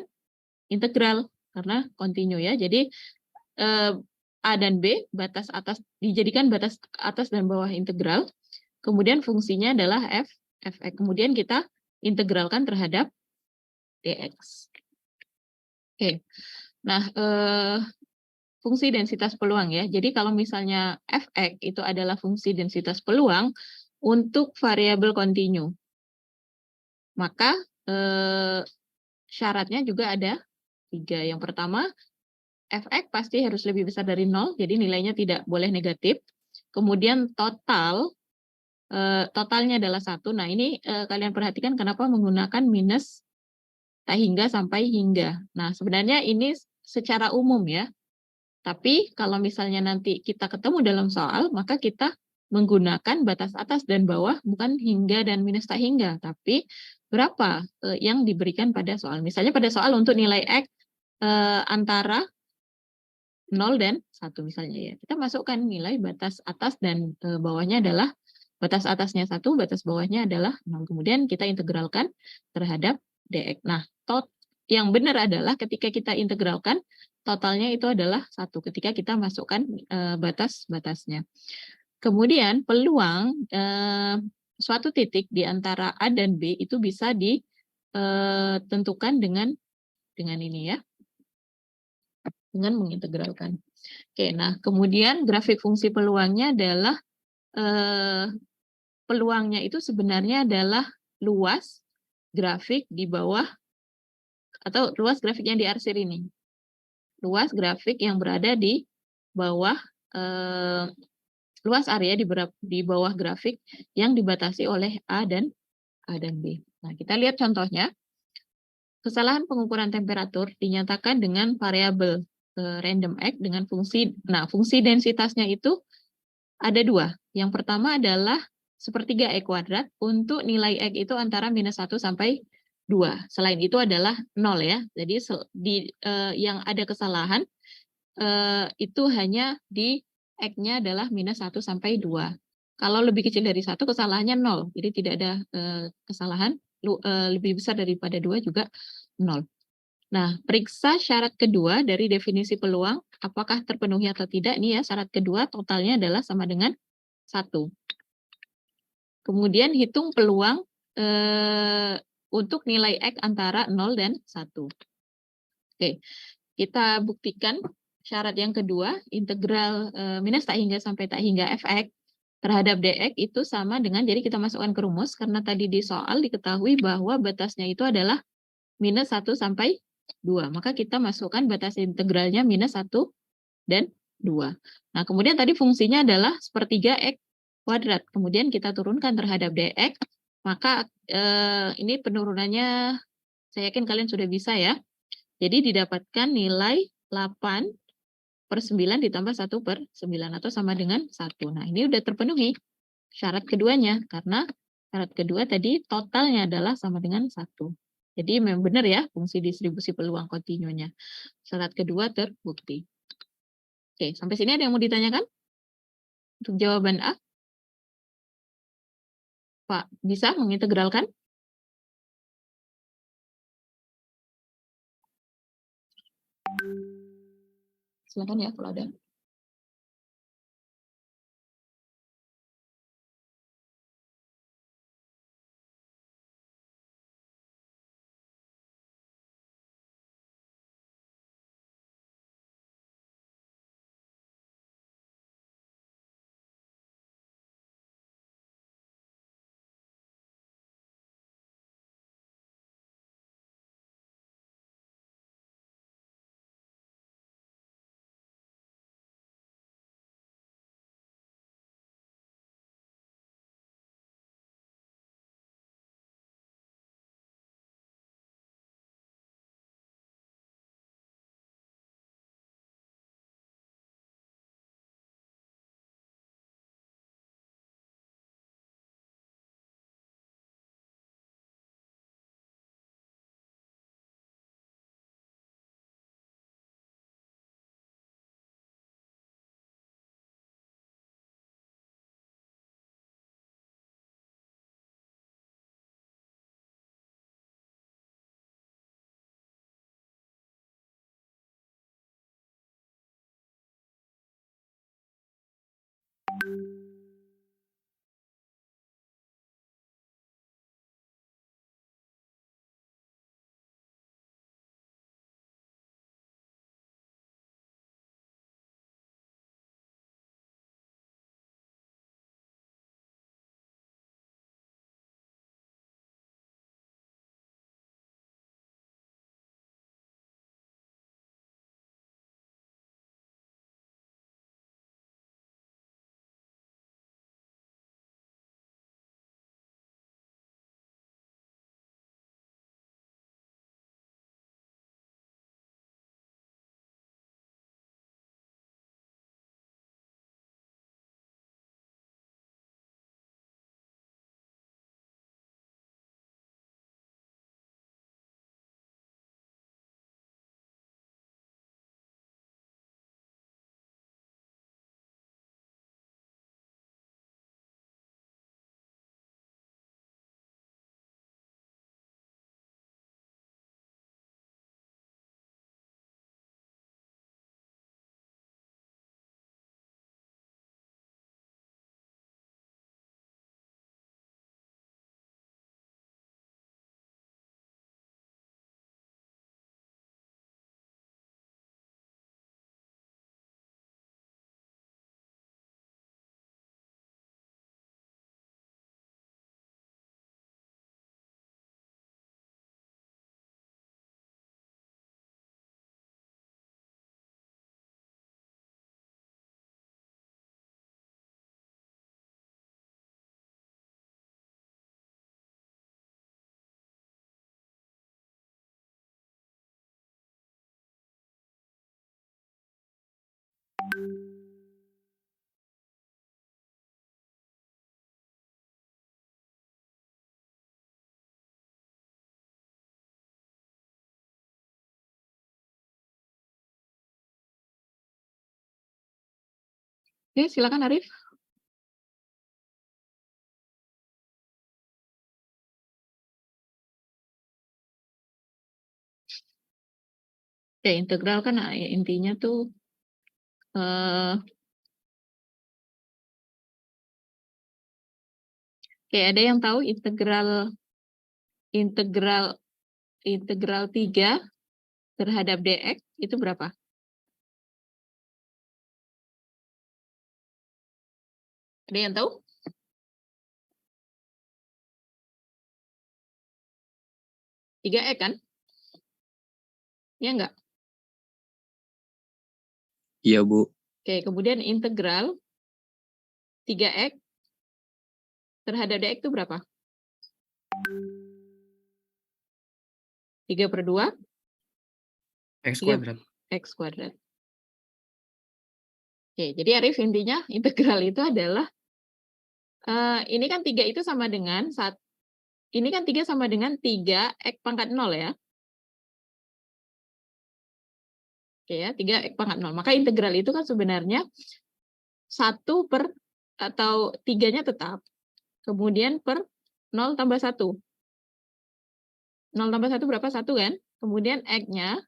integral karena continue ya. Jadi A dan B batas atas dijadikan batas atas dan bawah integral. Kemudian fungsinya adalah fx. Kemudian kita integralkan terhadap dx. Oke. Nah, fungsi densitas peluang ya. Jadi kalau misalnya fx itu adalah fungsi densitas peluang untuk variabel continue, maka syaratnya juga ada 3. Yang pertama, fx pasti harus lebih besar dari 0, jadi nilainya tidak boleh negatif. Kemudian totalnya adalah 1. Nah, ini kalian perhatikan kenapa menggunakan minus tak hingga sampai hingga. Nah, sebenarnya ini secara umum ya. Tapi kalau misalnya nanti kita ketemu dalam soal, maka kita menggunakan batas atas dan bawah, bukan hingga dan minus tak hingga, tapi berapa yang diberikan pada soal. Misalnya pada soal untuk nilai X antara 0 dan 1 misalnya ya. Kita masukkan nilai batas atas dan bawahnya adalah batas atasnya 1, batas bawahnya adalah 0. Kemudian kita integralkan terhadap dx. Nah, yang benar adalah ketika kita integralkan, totalnya itu adalah 1 ketika kita masukkan batas-batasnya. Kemudian peluang suatu titik di antara A dan B itu bisa ditentukan dengan ini ya. Dengan mengintegralkan. Oke, nah kemudian grafik fungsi peluangnya adalah peluangnya itu sebenarnya adalah luas grafik di bawah atau luas grafik yang diarsir ini. Luas grafik yang berada di bawah luas area di bawah grafik yang dibatasi oleh A dan B. Nah, kita lihat contohnya. Kesalahan pengukuran temperatur dinyatakan dengan variabel random X dengan fungsi. Nah, fungsi densitasnya itu ada dua. Yang pertama adalah sepertiga E kuadrat untuk nilai X itu antara -1 sampai 2. Selain itu adalah 0 ya. Jadi yang ada kesalahan itu hanya di X-nya adalah -1 sampai 2. Kalau lebih kecil dari 1, kesalahannya 0. Jadi tidak ada kesalahan. Lebih besar daripada 2 juga 0. Nah, periksa syarat kedua dari definisi peluang, apakah terpenuhi atau tidak. Nih ya, syarat kedua totalnya adalah sama dengan 1. Kemudian hitung peluang untuk nilai X antara 0 dan 1. Oke, kita buktikan syarat yang kedua, integral minus tak hingga sampai tak hingga fx terhadap dx itu sama dengan, jadi kita masukkan ke rumus, karena tadi di soal diketahui bahwa batasnya itu adalah -1 sampai 2. Maka kita masukkan batas integralnya -1 dan 2. Nah, kemudian tadi fungsinya adalah sepertiga X kuadrat. Kemudian kita turunkan terhadap dx, maka ini penurunannya saya yakin kalian sudah bisa ya. Jadi didapatkan nilai 8/9 ditambah 1/9 atau sama dengan 1. Nah, ini udah terpenuhi syarat keduanya, karena syarat kedua tadi totalnya adalah sama dengan 1. Jadi memang benar ya fungsi distribusi peluang kontinunya. Syarat kedua terbukti. Oke, sampai sini ada yang mau ditanyakan? Untuk jawaban A? Pak, bisa mengintegralkan? Silakan ya kalau ada. Oke, silakan Arif. Ya, integral kan intinya tuh kayak ada yang tahu integral integral integral 3 terhadap dx itu berapa? Ada yang tahu? Tiga x kan? Ya enggak? Iya, Bu. Oke, kemudian integral 3x terhadap dx itu berapa? 3/2 X 3 kuadrat. x kuadrat. Oke, jadi Arif intinya integral itu adalah ini kan 3 itu sama dengan ini kan 3 sama dengan 3x pangkat 0 ya. Oke ya, 3x pangkat 0. Maka integral itu kan sebenarnya 1 per atau 3-nya tetap. Kemudian per 0 tambah 1. 0 tambah 1 berapa? 1 kan? Kemudian x-nya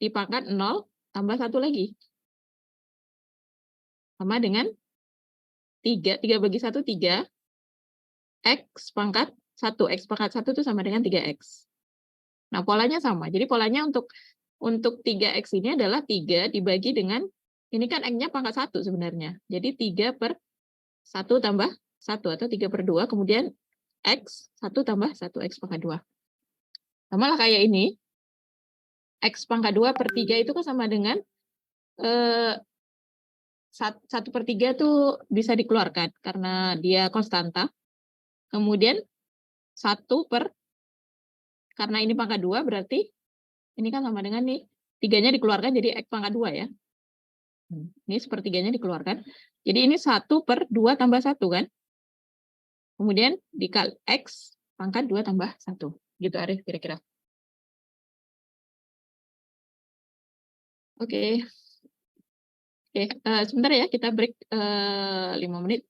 dipangkat 0 tambah 1 lagi. Sama dengan 3. 3 bagi 1, 3. X pangkat 1. X pangkat 1 itu sama dengan 3x. Nah, polanya sama. Jadi polanya untuk 3x ini adalah 3 dibagi dengan, ini kan x-nya pangkat 1 sebenarnya. Jadi 3 per 1 tambah 1 atau 3/2. Kemudian x 1 tambah 1 x pangkat 2. Sama lah kayak ini. X pangkat 2 per 3 itu kan sama dengan 1/3 tuh bisa dikeluarkan karena dia konstanta. Kemudian 1 per, karena ini pangkat 2 berarti ini kan sama dengan nih, 3-nya dikeluarkan jadi x pangkat 2 ya. Ini sepertiganya dikeluarkan. Jadi ini 1 per 2 tambah 1 kan. Kemudian dikali x pangkat 2 tambah 1. Gitu Arif kira-kira. Oke. Oke, sebentar ya, kita break 5 menit.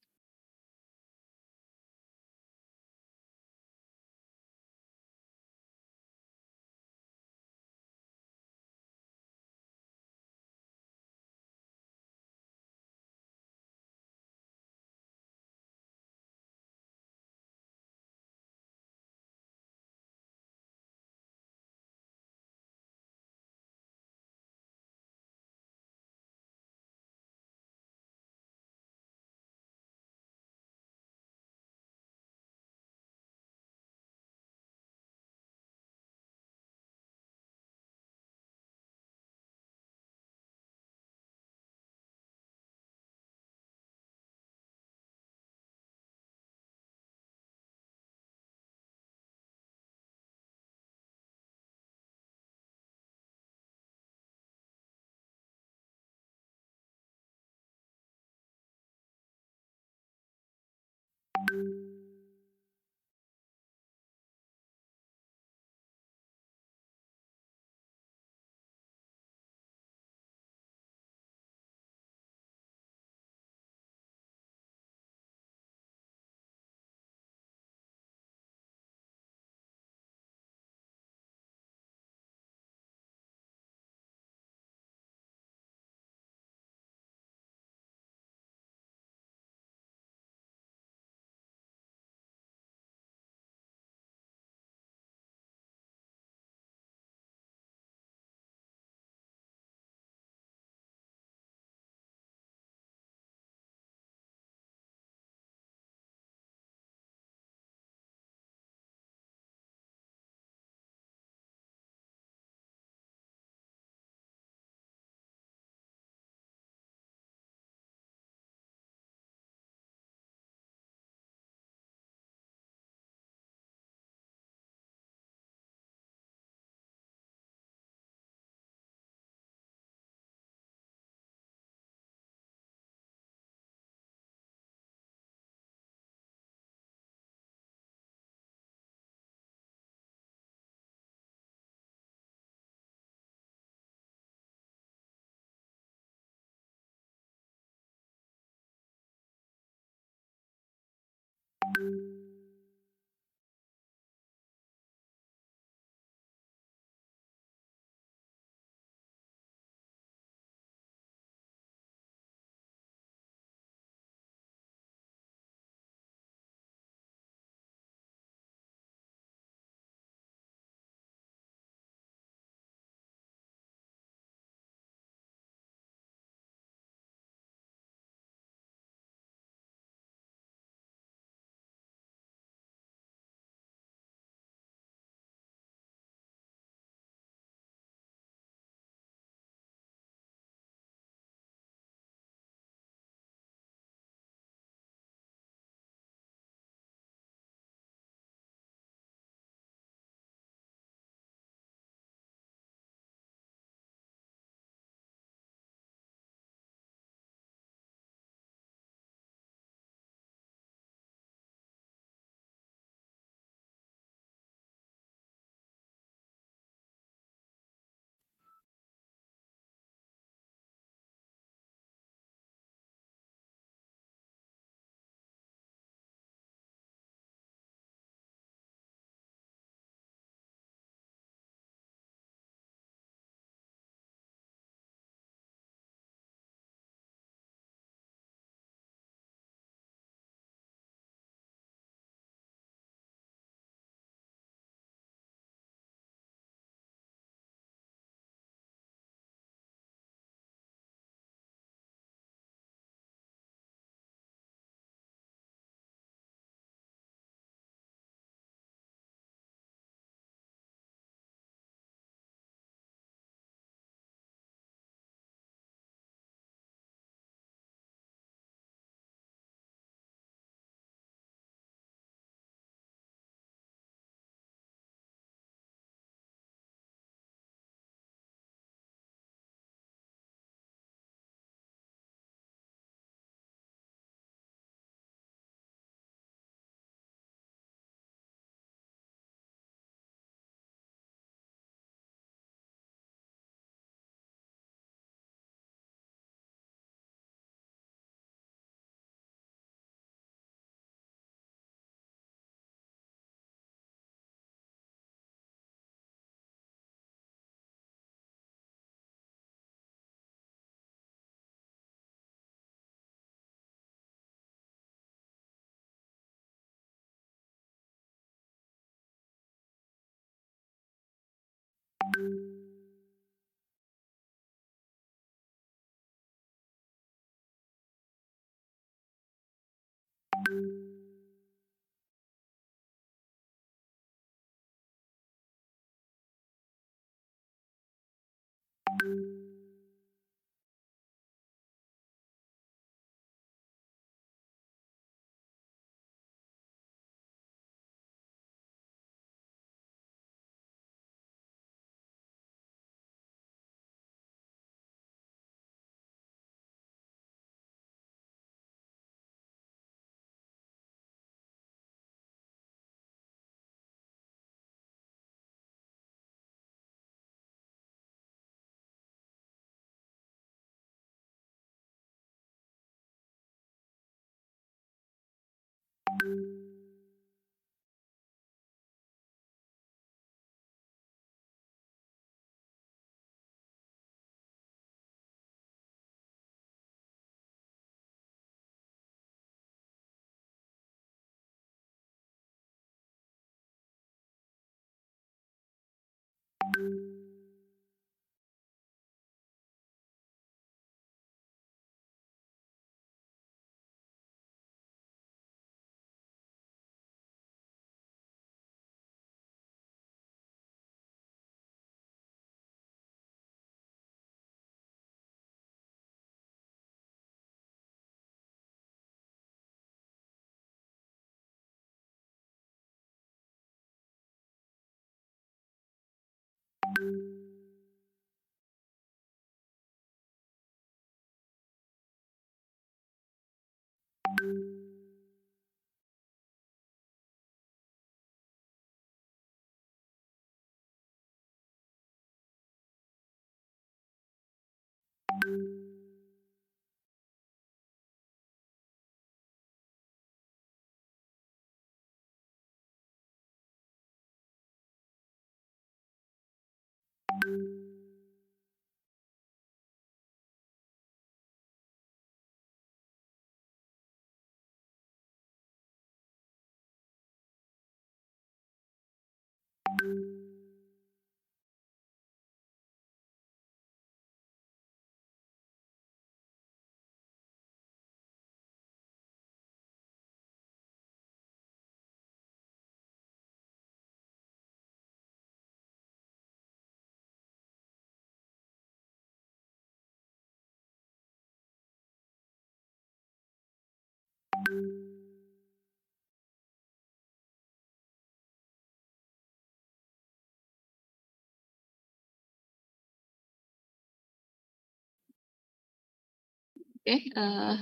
Oke,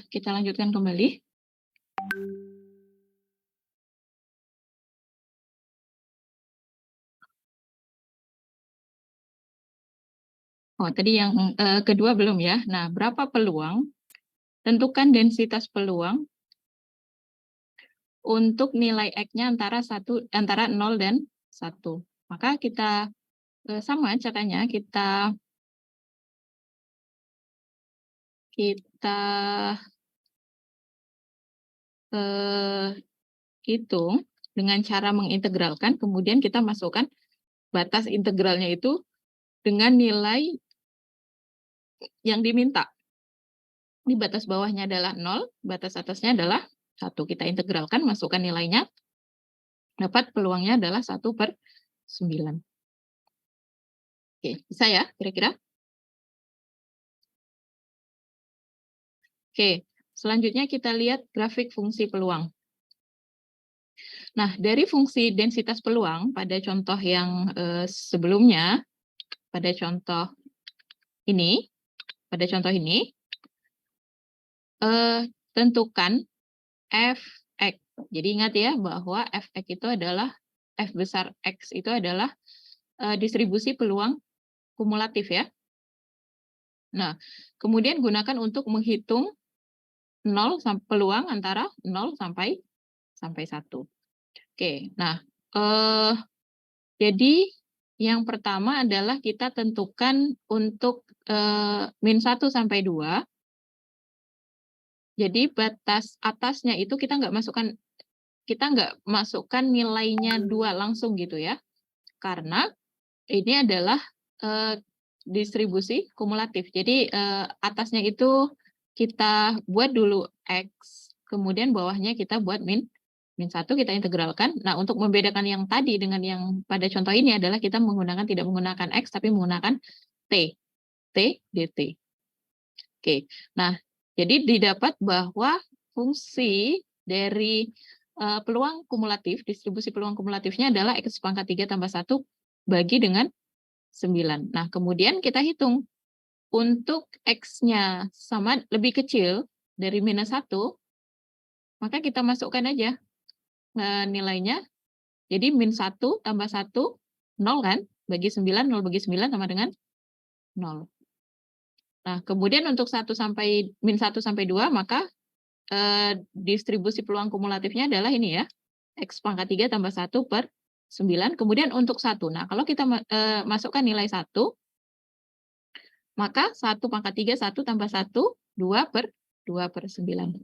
kita lanjutkan kembali. Oh, tadi yang kedua belum ya. Nah, berapa peluang? Tentukan densitas peluang untuk nilai X-nya antara 0 dan 1. Maka kita sama caranya, kita hitung dengan cara mengintegralkan, kemudian kita masukkan batas integralnya itu dengan nilai yang diminta. Ini batas bawahnya adalah 0, batas atasnya adalah 1. Kita integralkan, masukkan nilainya, dapat peluangnya adalah 1/9. Oke, bisa ya kira-kira? Oke, selanjutnya kita lihat grafik fungsi peluang. Nah, dari fungsi densitas peluang pada contoh yang sebelumnya, pada contoh ini, tentukan Fx. Jadi ingat ya bahwa Fx itu adalah, F besar X itu adalah distribusi peluang kumulatif ya. Nah, kemudian gunakan untuk menghitung peluang antara 0 sampai 1. Oke, nah jadi yang pertama adalah kita tentukan untuk min 1 sampai 2. Jadi batas atasnya itu kita nggak masukkan nilainya 2 langsung gitu ya. Karena ini adalah distribusi kumulatif. Jadi atasnya itu kita buat dulu X, kemudian bawahnya kita buat min 1, kita integralkan. Nah, untuk membedakan yang tadi dengan yang pada contoh ini adalah kita tidak menggunakan X, tapi menggunakan T dt. Oke, nah jadi didapat bahwa fungsi dari peluang kumulatif, distribusi peluang kumulatifnya adalah X pangkat 3 tambah 1 bagi dengan 9. Nah, kemudian kita hitung untuk X-nya sama lebih kecil dari minus 1, maka kita masukkan aja nilainya. Jadi min 1 tambah 1, 0 kan? Bagi 9, 0 bagi 9 sama dengan 0. Nah, kemudian untuk min 1 sampai 2, maka distribusi peluang kumulatifnya adalah ini ya, X pangkat 3 tambah 1 per 9. Kemudian untuk 1. Nah, kalau kita masukkan nilai 1, maka 1 pangkat 3, 1 tambah 1, 2 per 9.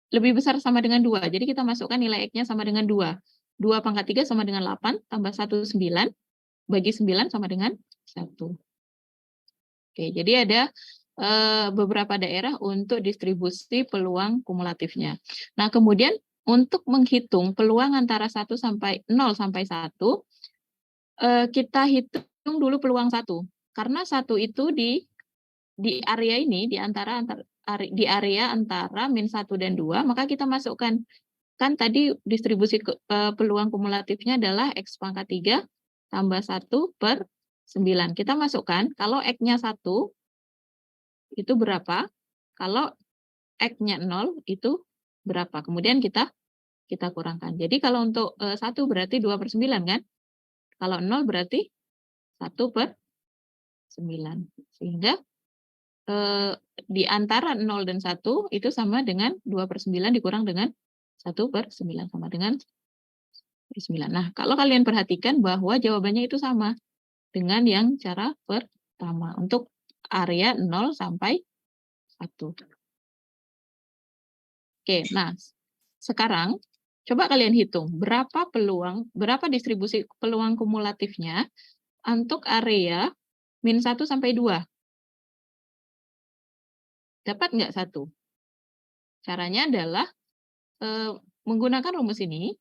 Lebih besar sama dengan 2. Jadi kita masukkan nilai X-nya sama dengan 2. 2 pangkat 3 sama dengan 8, tambah 1, 9. Bagi 9 sama dengan 1. Oke, jadi ada beberapa daerah untuk distribusi peluang kumulatifnya. Nah, kemudian untuk menghitung peluang antara 0 sampai 1, kita hitung dulu peluang 1. Karena 1 itu di area ini, di area antara min 1 dan 2, maka kita masukkan. Kan tadi distribusi peluang kumulatifnya adalah X pangkat 3 tambah 1 per 9. Kita masukkan, kalau X-nya 1, itu berapa? Kalau X-nya 0, itu berapa? Kemudian kita kurangkan. Jadi kalau untuk 1 berarti 2 per 9 kan? Kalau 0 berarti 1 per 9. Sehingga di antara 0 dan 1 itu sama dengan 2 per 9 dikurang dengan 1 per 9 sama dengan 9. Nah, kalau kalian perhatikan bahwa jawabannya itu sama dengan yang cara pertama untuk area 0 sampai 1. Oke, nah sekarang coba kalian hitung berapa distribusi peluang kumulatifnya untuk area min 1 sampai 2. Dapat nggak 1? Caranya adalah menggunakan rumus ini,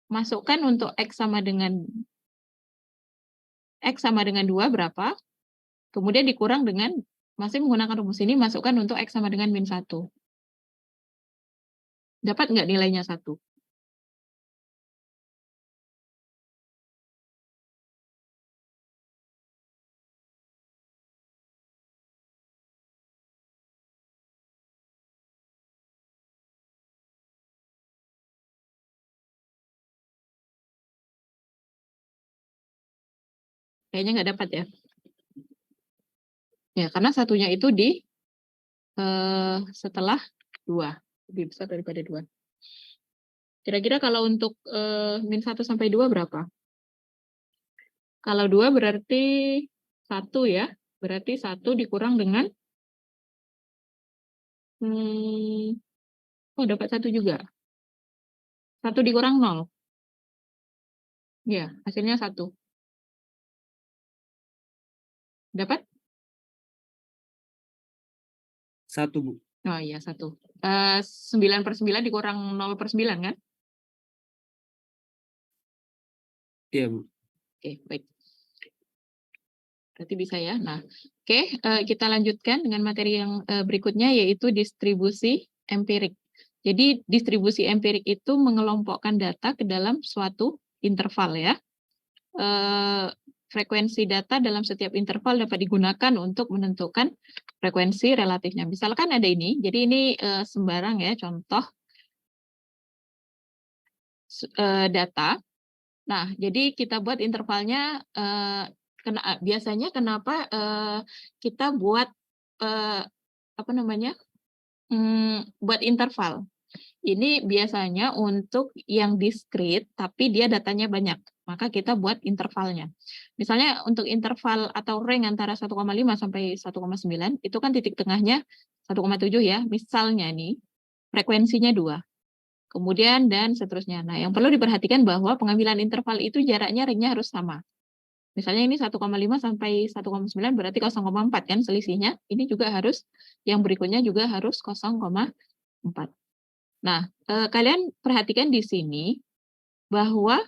masukkan untuk X sama dengan 2 berapa, kemudian dikurang dengan, masih menggunakan rumus ini, masukkan untuk X sama dengan min 1. Dapat nggak nilainya 1? Kayaknya nggak dapat ya. Ya, karena satunya itu di setelah 2. Lebih besar daripada 2. Kira-kira kalau untuk min 1 sampai 2 berapa? Kalau 2 berarti 1 ya. Berarti 1 dikurang dengan dapat 1 juga. 1 dikurang 0. Ya, hasilnya 1. Dapat? 1, Bu. Oh iya, 1. 9 per 9 dikurang 0 per 9 kan? Iya, Bu. Oke, baik. Berarti bisa ya. Nah, oke, kita lanjutkan dengan materi yang berikutnya, yaitu distribusi empirik. Jadi distribusi empirik itu mengelompokkan data ke dalam suatu interval ya. Frekuensi data dalam setiap interval dapat digunakan untuk menentukan frekuensi relatifnya. Misalkan ada ini, jadi ini sembarang ya, contoh data. Nah, jadi kita buat intervalnya, biasanya kenapa kita buat buat interval. Ini biasanya untuk yang diskrit, tapi dia datanya banyak. Maka kita buat intervalnya. Misalnya untuk interval atau range antara 1,5 sampai 1,9, itu kan titik tengahnya 1,7 ya. Misalnya nih, frekuensinya 2. Kemudian dan seterusnya. Nah, yang perlu diperhatikan bahwa pengambilan interval itu jaraknya range-nya harus sama. Misalnya ini 1,5 sampai 1,9 berarti 0,4 kan selisihnya. Ini juga harus, yang berikutnya juga harus 0,4. Nah, kalian perhatikan di sini bahwa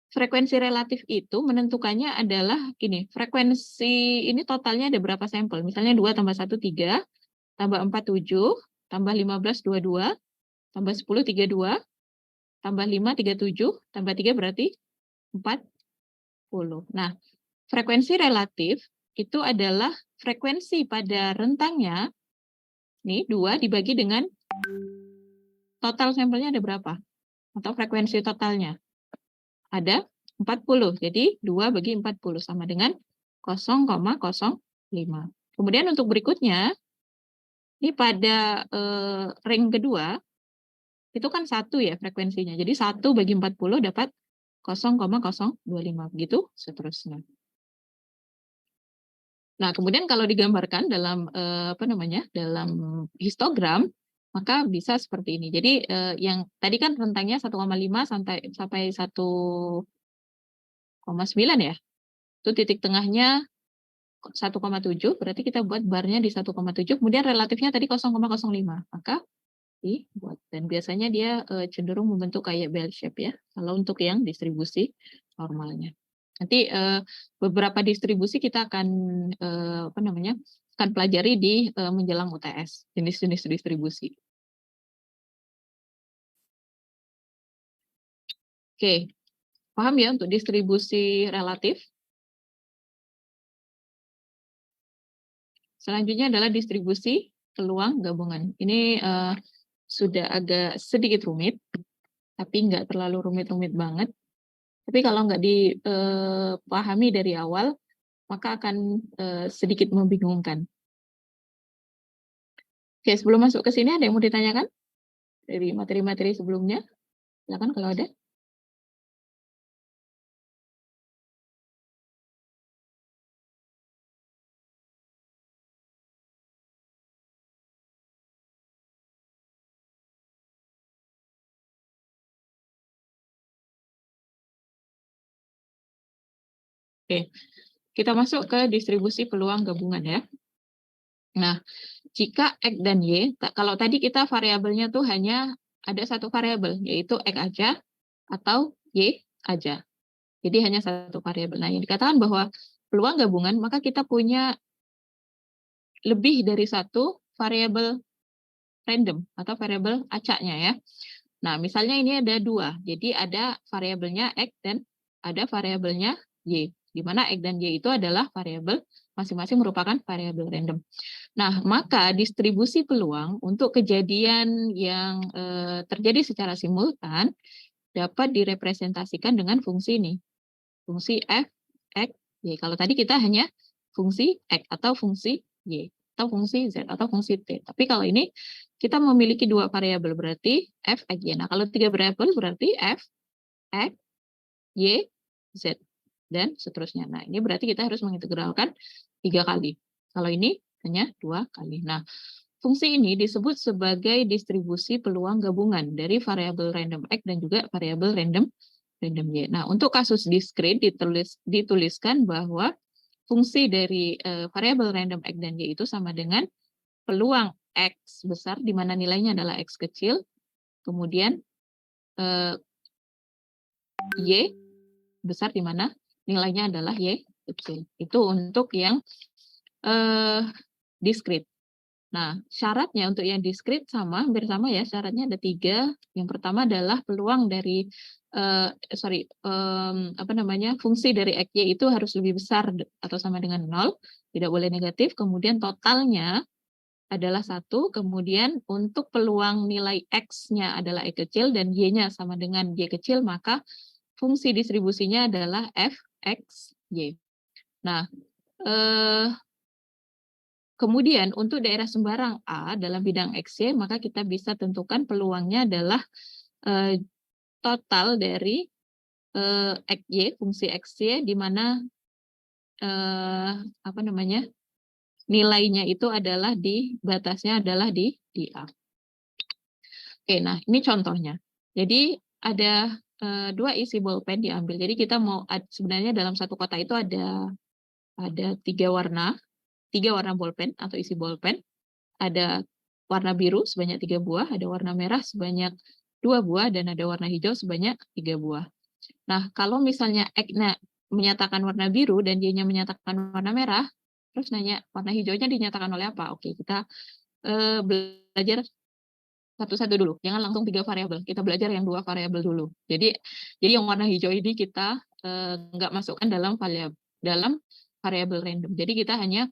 frekuensi relatif itu menentukannya adalah ini, frekuensi ini totalnya ada berapa sampel. Misalnya 2 tambah 1, 3, tambah 4, 7, tambah 15, 22, tambah 10, 32, tambah 5, 37, tambah 3 berarti 40. Nah, frekuensi relatif itu adalah frekuensi pada rentangnya, nih 2 dibagi dengan total sampelnya ada berapa? Atau frekuensi totalnya. Ada 40. Jadi 2 bagi 40 sama dengan 0,05. Kemudian untuk berikutnya, Ini pada ring kedua, itu kan 1 ya frekuensinya. Jadi 1 bagi 40 dapat 0,025, begitu seterusnya. Nah, kemudian kalau digambarkan dalam dalam histogram, maka bisa seperti ini. Jadi yang tadi kan rentangnya 1,5 sampai 1,9 ya. Itu titik tengahnya 1,7, berarti kita buat barnya di 1,7, kemudian relatifnya tadi 0,05. Maka dibuat, dan biasanya dia cenderung membentuk kayak bell shape ya, kalau untuk yang distribusi normalnya. Nanti beberapa distribusi kita akan akan pelajari di menjelang UTS, jenis-jenis distribusi. Oke, paham ya untuk distribusi relatif? Selanjutnya adalah distribusi peluang gabungan. Ini sudah agak sedikit rumit, tapi nggak terlalu rumit-rumit banget. Tapi kalau nggak dipahami dari awal, maka akan sedikit membingungkan. Oke, sebelum masuk ke sini, ada yang mau ditanyakan dari materi-materi sebelumnya? Silakan kalau ada. Oke, kita masuk ke distribusi peluang gabungan ya. Nah, jika X dan Y, kalau tadi kita variabelnya tuh hanya ada satu variabel, yaitu X aja atau Y aja. Jadi hanya satu variabel. Nah, yang dikatakan bahwa peluang gabungan, maka kita punya lebih dari satu variabel random atau variabel acaknya ya. Nah, misalnya ini ada 2. Jadi ada variabelnya X dan ada variabelnya Y. Di mana X dan Y itu adalah variabel, masing-masing merupakan variabel random. Nah, maka distribusi peluang untuk kejadian yang terjadi secara simultan dapat direpresentasikan dengan fungsi ini. Fungsi f, x, y. Kalau tadi kita hanya fungsi x atau fungsi y, atau fungsi z, atau fungsi t. Tapi kalau ini kita memiliki 2 variabel, berarti f, x, y. Nah, kalau 3 variabel berarti f, x, y, z. Dan seterusnya. Nah, ini berarti kita harus mengintegralkan 3 kali. Kalau ini hanya 2 kali. Nah, fungsi ini disebut sebagai distribusi peluang gabungan dari variabel random X dan juga variabel random Y. Nah, untuk kasus diskrit dituliskan bahwa fungsi dari variabel random X dan Y itu sama dengan peluang X besar, di mana nilainya adalah X kecil, kemudian Y besar, di mana nilainya adalah Y kecil. Itu untuk yang diskrit. Nah, syaratnya untuk yang diskrit hampir sama ya, syaratnya ada 3. Yang pertama adalah peluang dari fungsi dari X, Y itu harus lebih besar atau sama dengan 0, tidak boleh negatif. Kemudian totalnya adalah 1, kemudian untuk peluang nilai X-nya adalah X kecil dan Y-nya sama dengan Y kecil, maka fungsi distribusinya adalah F, X, Y. Nah, kemudian untuk daerah sembarang A dalam bidang XY, maka kita bisa tentukan peluangnya adalah total dari XY, fungsi XY, di mana nilainya itu adalah batasnya adalah di A. Oke, nah ini contohnya. Jadi ada 2 isi bolpen diambil. Jadi kita mau sebenarnya dalam satu kotak itu ada 3 warna bolpen atau isi bolpen. Ada warna biru sebanyak 3 buah, ada warna merah sebanyak 2 buah, dan ada warna hijau sebanyak 3 buah. Nah, kalau misalnya X-nya menyatakan warna biru dan Y-nya menyatakan warna merah, terus nanya warna hijaunya dinyatakan oleh apa? Oke, kita belajar satu-satu dulu. Jangan langsung 3 variabel. Kita belajar yang 2 variabel dulu. Jadi yang warna hijau ini kita nggak masukkan dalam variabel random. Jadi kita hanya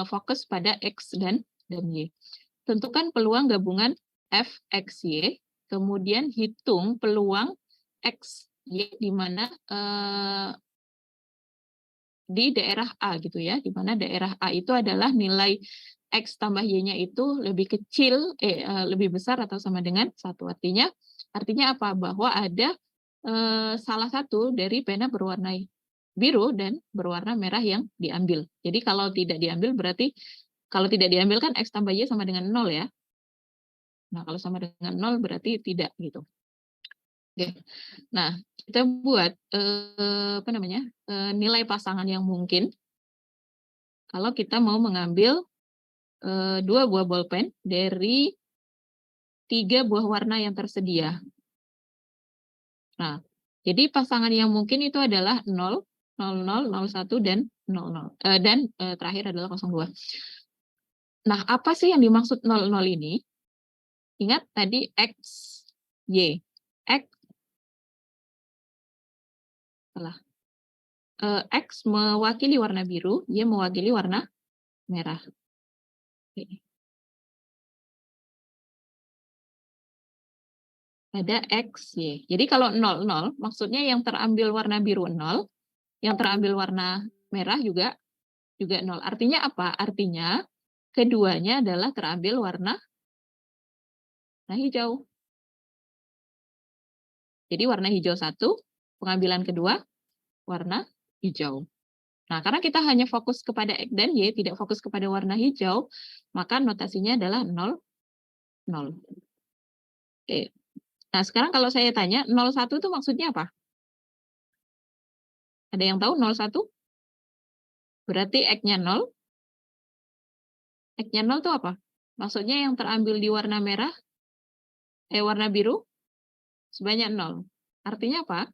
fokus pada X dan Y. Tentukan peluang gabungan F, X, Y, kemudian hitung peluang X, Y di mana di daerah A gitu ya, di mana daerah A itu adalah nilai X tambah Y-nya itu lebih kecil, lebih besar atau sama dengan 1. Artinya apa? Bahwa ada salah satu dari pena berwarna biru dan berwarna merah yang diambil. Jadi kalau tidak diambil berarti, kalau tidak diambil kan X tambah Y sama dengan 0 ya. Nah, kalau sama dengan 0 berarti tidak gitu. Oke. Nah, kita buat nilai pasangan yang mungkin kalau kita mau mengambil 2 buah bolpen dari 3 buah warna yang tersedia. Nah, jadi pasangan yang mungkin itu adalah 0, 00, 01, dan 00. Dan terakhir adalah 02. Nah, apa sih yang dimaksud 00 ini? Ingat tadi X, Y. X mewakili warna biru, Y mewakili warna merah. Oke. Ada X, Y. Jadi kalau 00, maksudnya yang terambil warna biru 0, yang terambil warna merah juga 0. Artinya apa? Artinya keduanya adalah terambil warna hijau. Jadi warna hijau 1, pengambilan kedua warna hijau. Nah, karena kita hanya fokus kepada X dan Y, tidak fokus kepada warna hijau, maka notasinya adalah 0, 0. Oke. Nah, sekarang kalau saya tanya, 01 itu maksudnya apa? Ada yang tahu 01? Berarti X-nya 0. X-nya 0 itu apa? Maksudnya yang terambil di warna merah, warna biru, sebanyak 0. Artinya apa?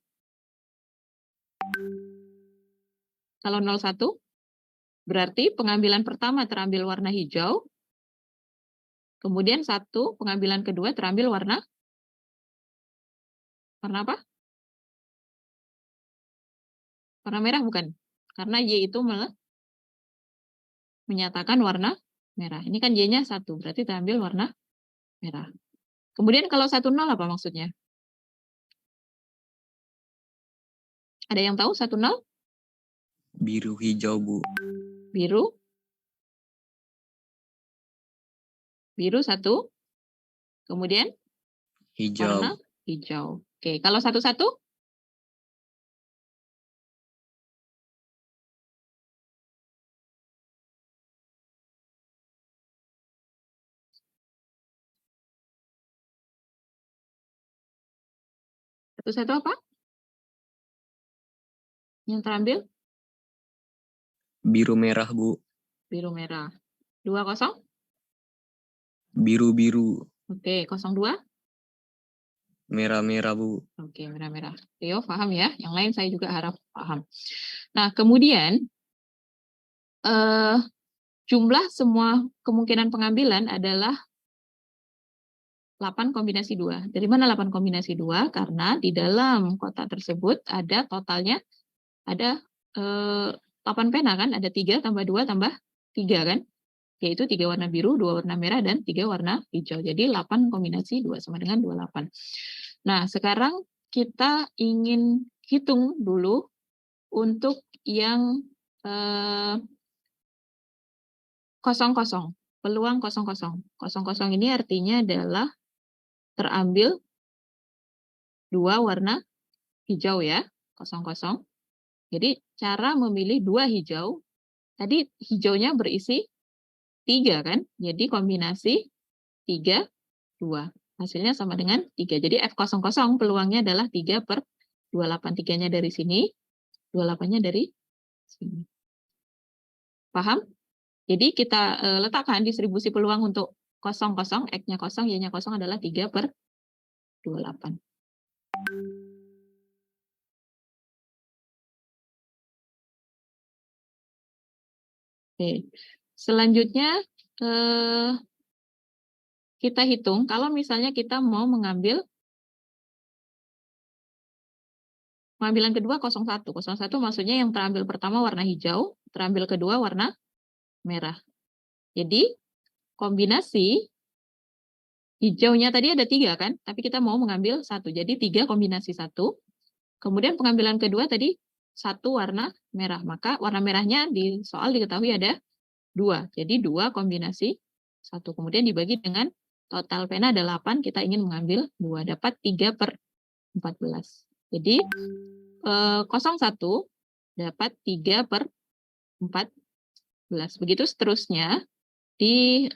Kalau 01, berarti pengambilan pertama terambil warna hijau, kemudian 1, pengambilan kedua terambil warna apa? Warna merah bukan? Karena Y itu menyatakan warna merah. Ini kan Y-nya 1, berarti terambil warna merah. Kemudian kalau 10 apa maksudnya? Ada yang tahu 10? Biru hijau, Bu. Biru 1, kemudian Hijau. warna hijau. Oke, kalau 11? Satu apa? Yang terambil? Biru merah, Bu. Biru merah. 20? Biru-biru. Oke, 02? Merah-merah, Bu. Oke, merah-merah. Theo paham ya? Yang lain saya juga harap paham. Nah, kemudian jumlah semua kemungkinan pengambilan adalah 8 kombinasi 2. Dari mana 8 kombinasi 2? Karena di dalam kotak tersebut ada totalnya, ada 8 pena kan? Ada 3 tambah 2 tambah 3 kan? Yaitu 3 warna biru, 2 warna merah, dan 3 warna hijau. Jadi 8 kombinasi 2 sama dengan 28. Nah, sekarang kita ingin hitung dulu untuk yang 00. Peluang 00. 00 ini artinya adalah terambil 2 warna hijau ya, 00. Jadi cara memilih 2 hijau, tadi hijaunya berisi 3 kan? Jadi kombinasi 3, 2. Hasilnya sama dengan 3. Jadi F00 peluangnya adalah 3/28. 3-nya dari sini, 28-nya dari sini. Paham? Jadi kita letakkan distribusi peluang untuk 00, X-nya 0, Y-nya 0 adalah 3/28. Oke. Selanjutnya kita hitung kalau misalnya kita mau mengambil pengambilan kedua 01. 01 maksudnya yang terambil pertama warna hijau, terambil kedua warna merah. Jadi kombinasi hijaunya tadi ada 3 kan, tapi kita mau mengambil 1. Jadi 3 kombinasi 1. Kemudian pengambilan kedua tadi 1 warna merah. Maka warna merahnya di soal diketahui ada 2. Jadi 2 kombinasi 1. Kemudian dibagi dengan total pena ada 8, kita ingin mengambil 2. Dapat 3/14. Jadi 01 dapat 3/14. Begitu seterusnya di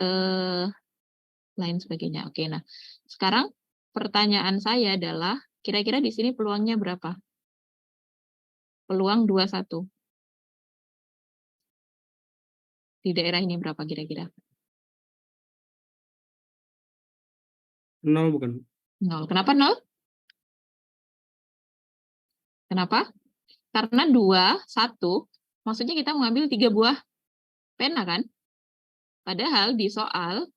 lain sebagainya. Oke, nah sekarang pertanyaan saya adalah kira-kira di sini peluangnya berapa? Peluang 21. Di daerah ini berapa kira-kira? 0 bukan? 0. Kenapa 0? Kenapa? Karena 2, 1, maksudnya kita mengambil 3 buah pena kan? Padahal di soal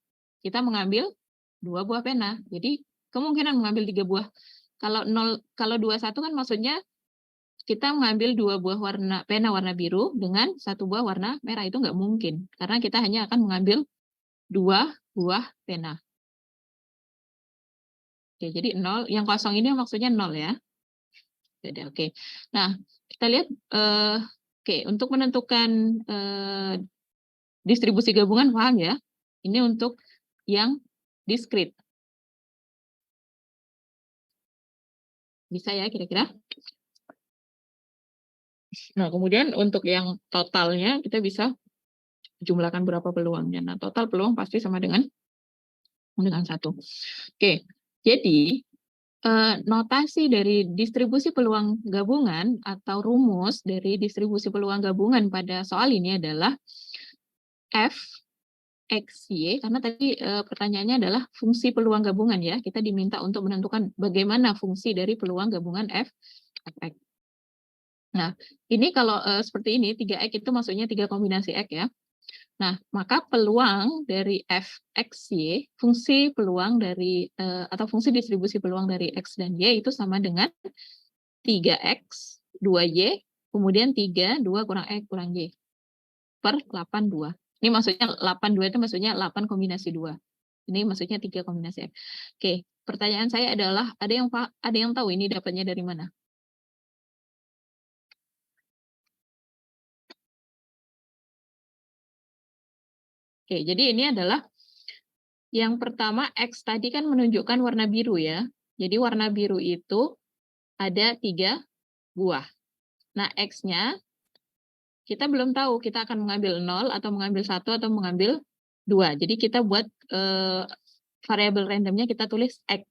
kita mengambil 2 buah pena. Jadi kemungkinan mengambil 3 buah. Kalau 21 kan maksudnya kita mengambil 2 buah pena warna biru dengan 1 buah warna merah. Itu nggak mungkin. Karena kita hanya akan mengambil 2 buah pena. Oke, jadi 0. Yang kosong ini maksudnya 0 ya. Oke. Nah, kita lihat untuk menentukan distribusi gabungan paham ya? Ini untuk yang diskrit. Bisa ya kira-kira? Nah, kemudian untuk yang totalnya kita bisa jumlahkan berapa peluangnya. Nah, total peluang pasti sama dengan 1. Oke. Jadi notasi dari distribusi peluang gabungan atau rumus dari distribusi peluang gabungan pada soal ini adalah F X, Y, karena tadi pertanyaannya adalah fungsi peluang gabungan ya. Kita diminta untuk menentukan bagaimana fungsi dari peluang gabungan F, X. Nah, ini kalau seperti ini, 3X itu maksudnya 3 kombinasi X ya. Nah, maka peluang dari F, X, Y, fungsi peluang dari, atau fungsi distribusi peluang dari X dan Y itu sama dengan 3X, 2Y, kemudian 3, 2 kurang X kurang Y, per 82. Ini maksudnya 82 itu maksudnya 8 kombinasi 2. Ini maksudnya 3 kombinasi X. Oke, pertanyaan saya adalah, ada yang tahu ini dapatnya dari mana? Oke, jadi ini adalah yang pertama X tadi kan menunjukkan warna biru ya. Jadi warna biru itu ada 3 buah. Nah, X-nya kita belum tahu kita akan mengambil 0 atau mengambil 1 atau mengambil 2. Jadi kita buat variabel randomnya kita tulis X.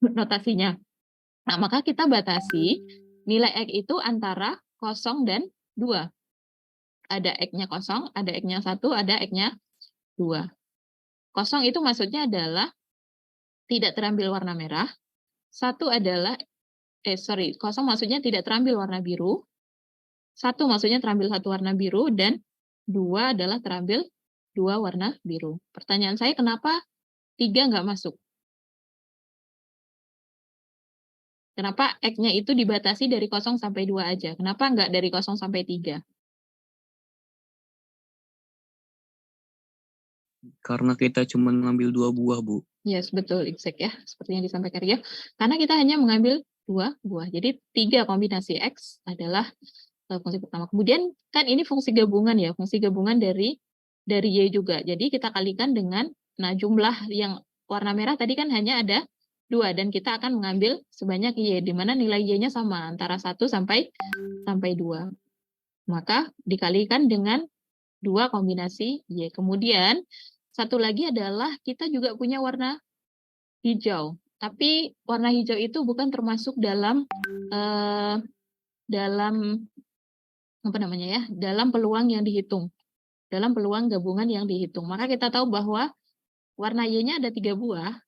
Notasinya. Nah, maka kita batasi nilai X itu antara 0 dan 2. Ada X-nya 0, ada X-nya 1, ada X-nya 2. 0 itu maksudnya adalah tidak terambil warna merah. 1 adalah, 0 maksudnya tidak terambil warna biru. 1 maksudnya terambil 1 warna biru, dan 2 adalah terambil 2 warna biru. Pertanyaan saya, kenapa 3 nggak masuk? Kenapa X-nya itu dibatasi dari 0 sampai 2 aja? Kenapa nggak dari 0 sampai 3? Karena kita cuma ngambil 2 buah, Bu. Yes, betul, exact ya. Seperti yang disampaikan Ria. Karena kita hanya mengambil 2 buah. Jadi 3 kombinasi X adalah fungsi pertama. Kemudian kan ini fungsi gabungan ya. Fungsi gabungan dari Y juga. Jadi kita kalikan dengan, nah jumlah yang warna merah tadi kan hanya ada 2. Dan kita akan mengambil sebanyak Y. Di mana nilai Y-nya sama. Antara 1 sampai 2. Maka dikalikan dengan 2 kombinasi Y. Kemudian satu lagi adalah kita juga punya warna hijau. Tapi warna hijau itu bukan termasuk dalam apa namanya ya? Dalam peluang yang dihitung. Dalam peluang gabungan yang dihitung. Maka kita tahu bahwa warna Y-nya ada 3 buah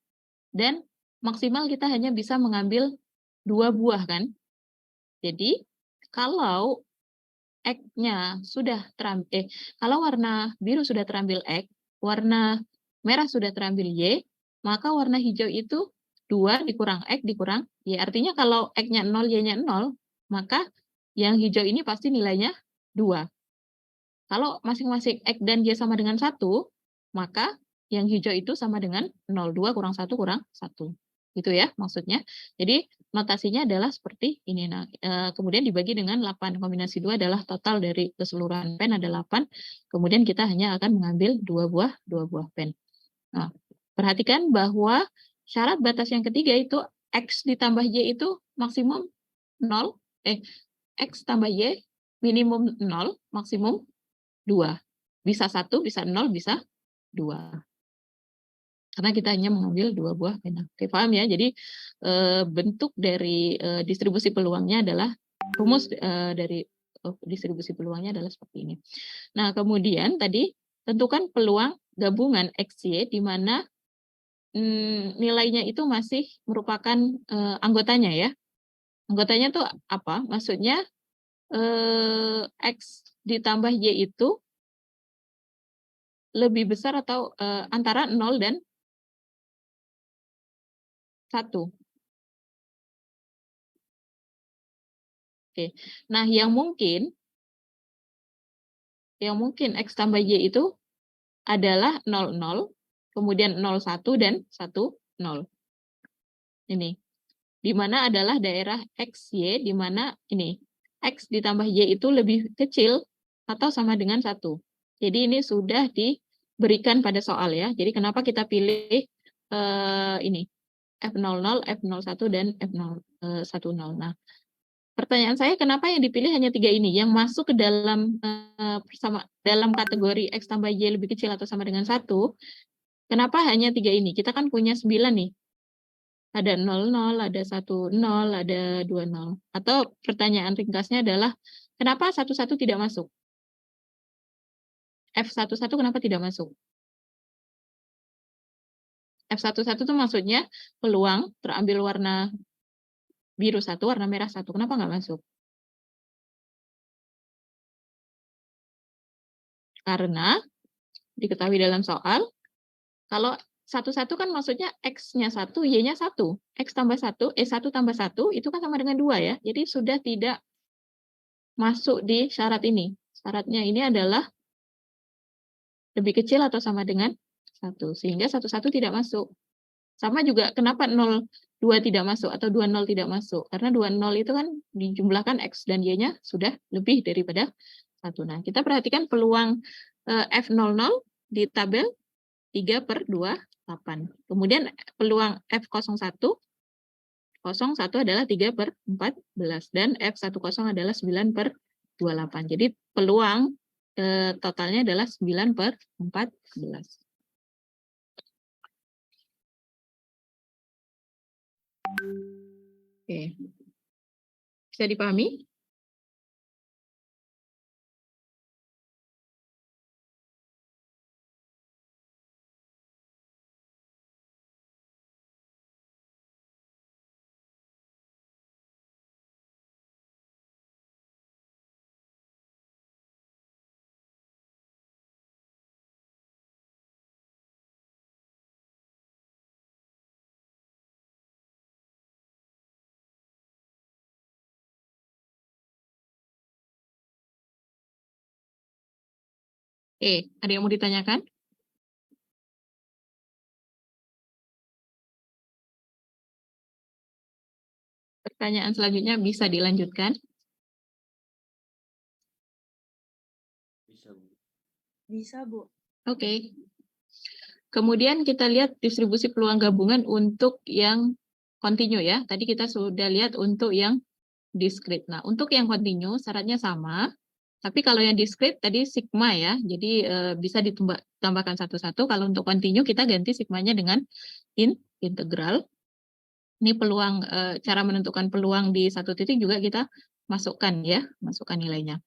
dan maksimal kita hanya bisa mengambil 2 buah kan? Jadi kalau X-nya sudah terambil, kalau warna biru sudah terambil X, warna merah sudah terambil Y, maka warna hijau itu 2 dikurang X dikurang Y. Artinya kalau X-nya 0, Y-nya 0, maka yang hijau ini pasti nilainya 2. Kalau masing-masing X dan Y sama dengan 1, maka yang hijau itu sama dengan 0. 2 kurang 1 kurang 1. Gitu ya maksudnya. Jadi notasinya adalah seperti ini. Nah, kemudian dibagi dengan 8. Kombinasi 2 adalah total dari keseluruhan pen ada 8. Kemudian kita hanya akan mengambil 2 buah pen. Nah, perhatikan bahwa syarat batas yang ketiga itu X ditambah Y itu maksimum 0. X tambah Y minimum 0, maksimum 2. Bisa 1, bisa 0, bisa 2. Karena kita hanya mengambil 2 buah pena. Oke, paham ya? Jadi bentuk dari distribusi peluangnya adalah rumus dari distribusi peluangnya adalah seperti ini. Nah, kemudian tadi tentukan peluang gabungan XY di mana nilainya itu masih merupakan anggotanya ya. Anggotanya tuh apa? Maksudnya X ditambah Y itu lebih besar atau antara 0 dan 1. Oke. Nah, yang mungkin X tambah Y itu adalah 00, kemudian 01 dan 10. Ini. Di mana adalah daerah XY, di mana ini X ditambah Y itu lebih kecil atau sama dengan 1. Jadi ini sudah diberikan pada soal ya. Jadi kenapa kita pilih ini F00, F01, dan F10. Nah, pertanyaan saya kenapa yang dipilih hanya 3 ini? Yang masuk ke dalam dalam kategori X tambah Y lebih kecil atau sama dengan 1, kenapa hanya 3 ini? Kita kan punya 9 nih. Ada 00, ada 10, ada 20. Atau pertanyaan ringkasnya adalah, kenapa 11 tidak masuk? F11 kenapa tidak masuk? F11 itu maksudnya peluang terambil warna biru 1, warna merah 1. Kenapa nggak masuk? Karena diketahui dalam soal, kalau 11 kan maksudnya X-nya 1, Y-nya 1. X tambah 1, 1 tambah 1, itu kan sama dengan 2 ya. Jadi sudah tidak masuk di syarat ini. Syaratnya ini adalah lebih kecil atau sama dengan 1. Sehingga 11 tidak masuk. Sama juga kenapa 02 tidak masuk atau 20 tidak masuk. Karena 20 itu kan dijumlahkan X dan Y-nya sudah lebih daripada 1. Nah, kita perhatikan peluang F00 di tabel 3/28. Kemudian peluang F01 adalah 3/14 dan F10 adalah 9/28. Jadi peluang totalnya adalah 9/14. Oke. Bisa dipahami? Ada yang mau ditanyakan? Pertanyaan selanjutnya bisa dilanjutkan. Bisa, Bu. Oke. Kemudian kita lihat distribusi peluang gabungan untuk yang kontinu ya. Tadi kita sudah lihat untuk yang discrete. Nah, untuk yang kontinu syaratnya sama. Tapi kalau yang discrete tadi sigma ya. Jadi bisa ditambahkan satu-satu. Kalau untuk kontinu kita ganti sigmanya dengan integral. Ini peluang, cara menentukan peluang di satu titik juga kita masukkan ya, masukkan nilainya.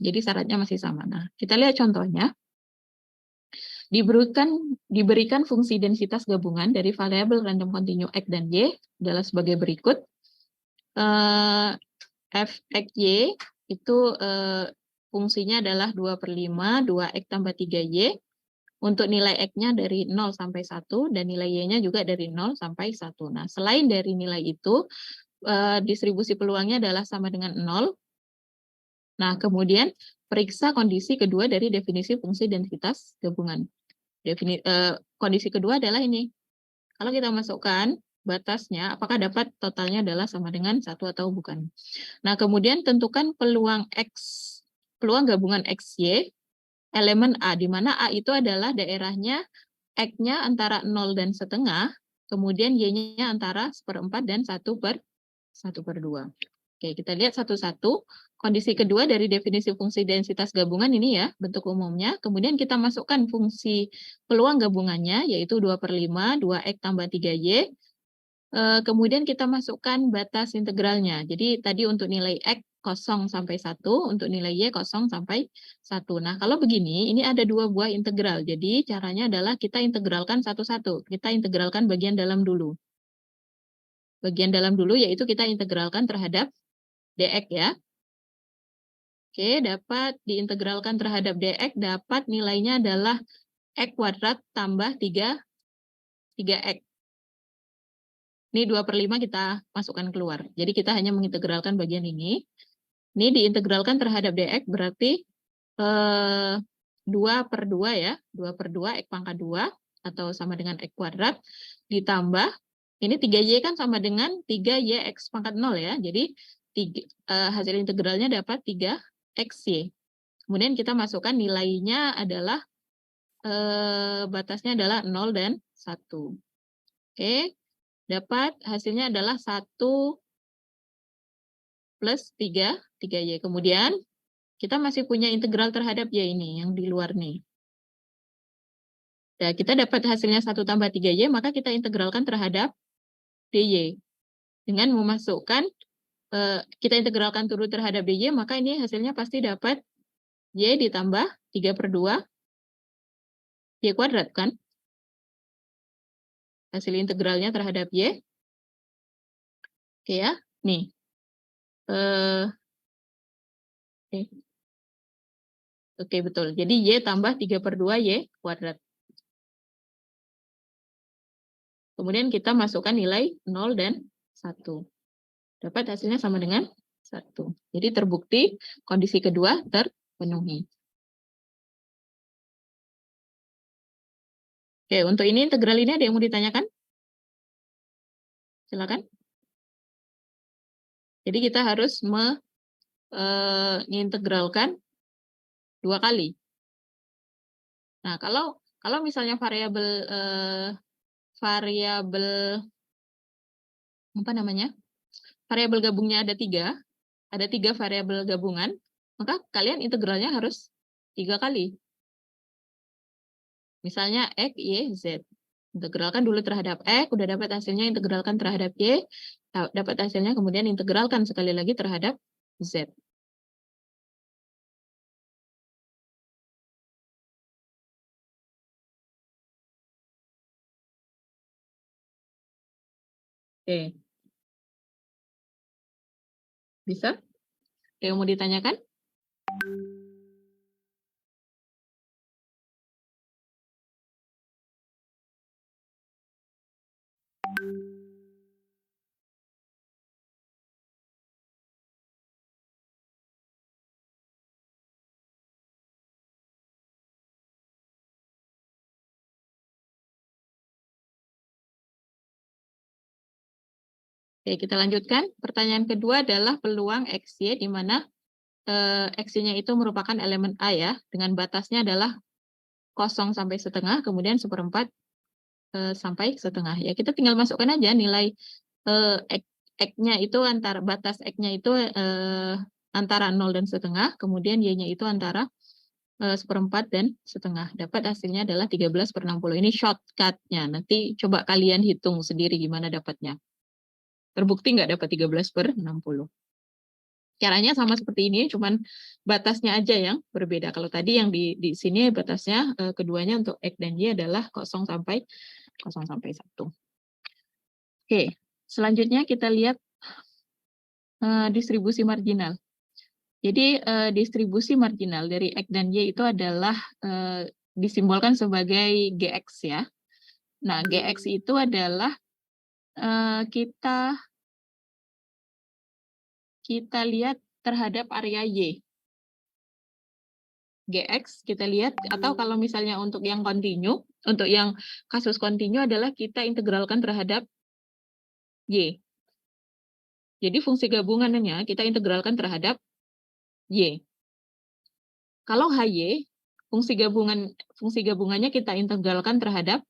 Jadi syaratnya masih sama. Nah, kita lihat contohnya. Diberikan fungsi densitas gabungan dari variabel random continue X dan Y adalah sebagai berikut. Fxy itu fungsinya adalah 2/5, 2x tambah 3y. Untuk nilai X-nya dari 0 sampai 1, dan nilai Y-nya juga dari 0 sampai 1. Nah, selain dari nilai itu, distribusi peluangnya adalah sama dengan 0. Nah, kemudian periksa kondisi kedua dari definisi fungsi densitas gabungan. Kondisi kedua adalah ini. Kalau kita masukkan batasnya, apakah dapat totalnya adalah sama dengan 1 atau bukan. Nah, kemudian tentukan peluang gabungan XY elemen A, di mana A itu adalah daerahnya X-nya antara 0 dan setengah, kemudian Y-nya antara 1/4 dan 1/2. Oke, kita lihat satu-satu. Kondisi kedua dari definisi fungsi densitas gabungan ini ya, bentuk umumnya. Kemudian kita masukkan fungsi peluang gabungannya, yaitu 2/5, 2X tambah 3Y. Kemudian kita masukkan batas integralnya. Jadi tadi untuk nilai X 0 sampai 1, untuk nilai Y 0 sampai 1. Nah, kalau begini, ini ada 2 buah integral. Jadi caranya adalah kita integralkan satu-satu. Kita integralkan bagian dalam dulu. Bagian dalam dulu yaitu kita integralkan terhadap dx ya. Oke, dapat diintegralkan terhadap dx, dapat nilainya adalah x kuadrat tambah 3x. Ini 2/5 kita masukkan keluar. Jadi kita hanya mengintegralkan bagian ini. Ini diintegralkan terhadap dx berarti 2/2 ya. 2/2 x pangkat 2 atau sama dengan x kuadrat ditambah ini 3y kan sama dengan 3y x pangkat 0 ya. Jadi hasil integralnya dapat 3xy. Kemudian kita masukkan nilainya adalah batasnya adalah 0 dan 1. Oke. Dapat hasilnya adalah 1 plus 3y. Kemudian kita masih punya integral terhadap y ini, yang di luar nih. Nah, kita dapat hasilnya 1 tambah 3y, maka kita integralkan terhadap dy. Dengan memasukkan, kita integralkan turut terhadap dy, maka ini hasilnya pasti dapat y ditambah 3/2 y kuadrat kan? Hasil integralnya terhadap y. Oke ya, nih. Oke, betul. Jadi y tambah 3/2 y kuadrat. Kemudian kita masukkan nilai 0 dan 1. Dapat hasilnya sama dengan 1. Jadi terbukti kondisi kedua terpenuhi. Oke, untuk ini integral ini ada yang mau ditanyakan? Silakan. Jadi kita harus mengintegralkan 2 kali. Nah, kalau misalnya variabel apa namanya? Variabel gabungnya ada 3 variabel gabungan, maka kalian integralnya harus 3 kali. Misalnya X, Y, Z. Integralkan dulu terhadap X, udah dapat hasilnya, integralkan terhadap Y, dapat hasilnya, kemudian integralkan sekali lagi terhadap Z. Oke. Bisa? Ada yang mau ditanyakan? Oke, kita lanjutkan. Pertanyaan kedua adalah peluang XY, di mana XY-nya itu merupakan elemen A ya, dengan batasnya adalah 0 sampai setengah, kemudian 1/4 sampai setengah. Ya, kita tinggal masukkan aja nilai X-nya itu batas X-nya itu antara 0 dan setengah, kemudian Y-nya itu antara 1/4 dan setengah. Dapat hasilnya adalah 13/60. Ini shortcut-nya. Nanti coba kalian hitung sendiri gimana dapatnya. Terbukti nggak dapat 13/60. Caranya sama seperti ini, cuman batasnya aja yang berbeda. Kalau tadi yang di sini batasnya keduanya untuk X dan Y adalah 0 sampai 1. Oke, selanjutnya kita lihat distribusi marginal. Jadi distribusi marginal dari X dan Y itu adalah disimbolkan sebagai GX ya. Nah, GX itu adalah kita lihat terhadap area Y. GX kita lihat, atau kalau misalnya untuk yang kontinu, untuk yang kasus kontinu adalah kita integralkan terhadap Y. Jadi fungsi gabungannya kita integralkan terhadap Y. Kalau HY, fungsi gabungannya kita integralkan terhadap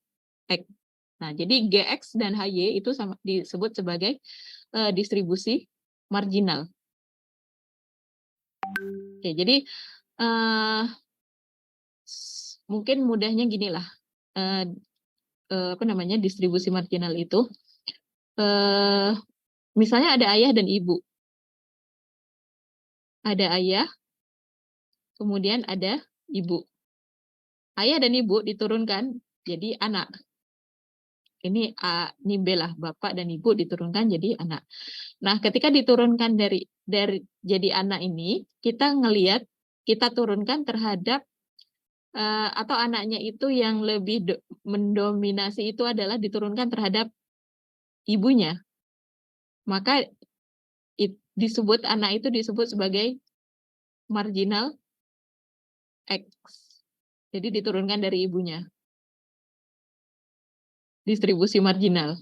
X. Nah, jadi GX dan HY itu disebut sebagai distribusi marginal. Oke, jadi mungkin mudahnya gini lah, distribusi marginal itu, misalnya ada ayah dan ibu. Ada ayah, kemudian ada ibu. Ayah dan ibu diturunkan jadi anak. Ini B lah, bapak dan ibu diturunkan jadi anak. Nah, ketika diturunkan dari jadi anak ini, kita turunkan terhadap atau anaknya itu yang lebih mendominasi itu adalah diturunkan terhadap ibunya. Maka anak itu disebut sebagai marginal X. Jadi diturunkan dari ibunya. Distribusi marginal.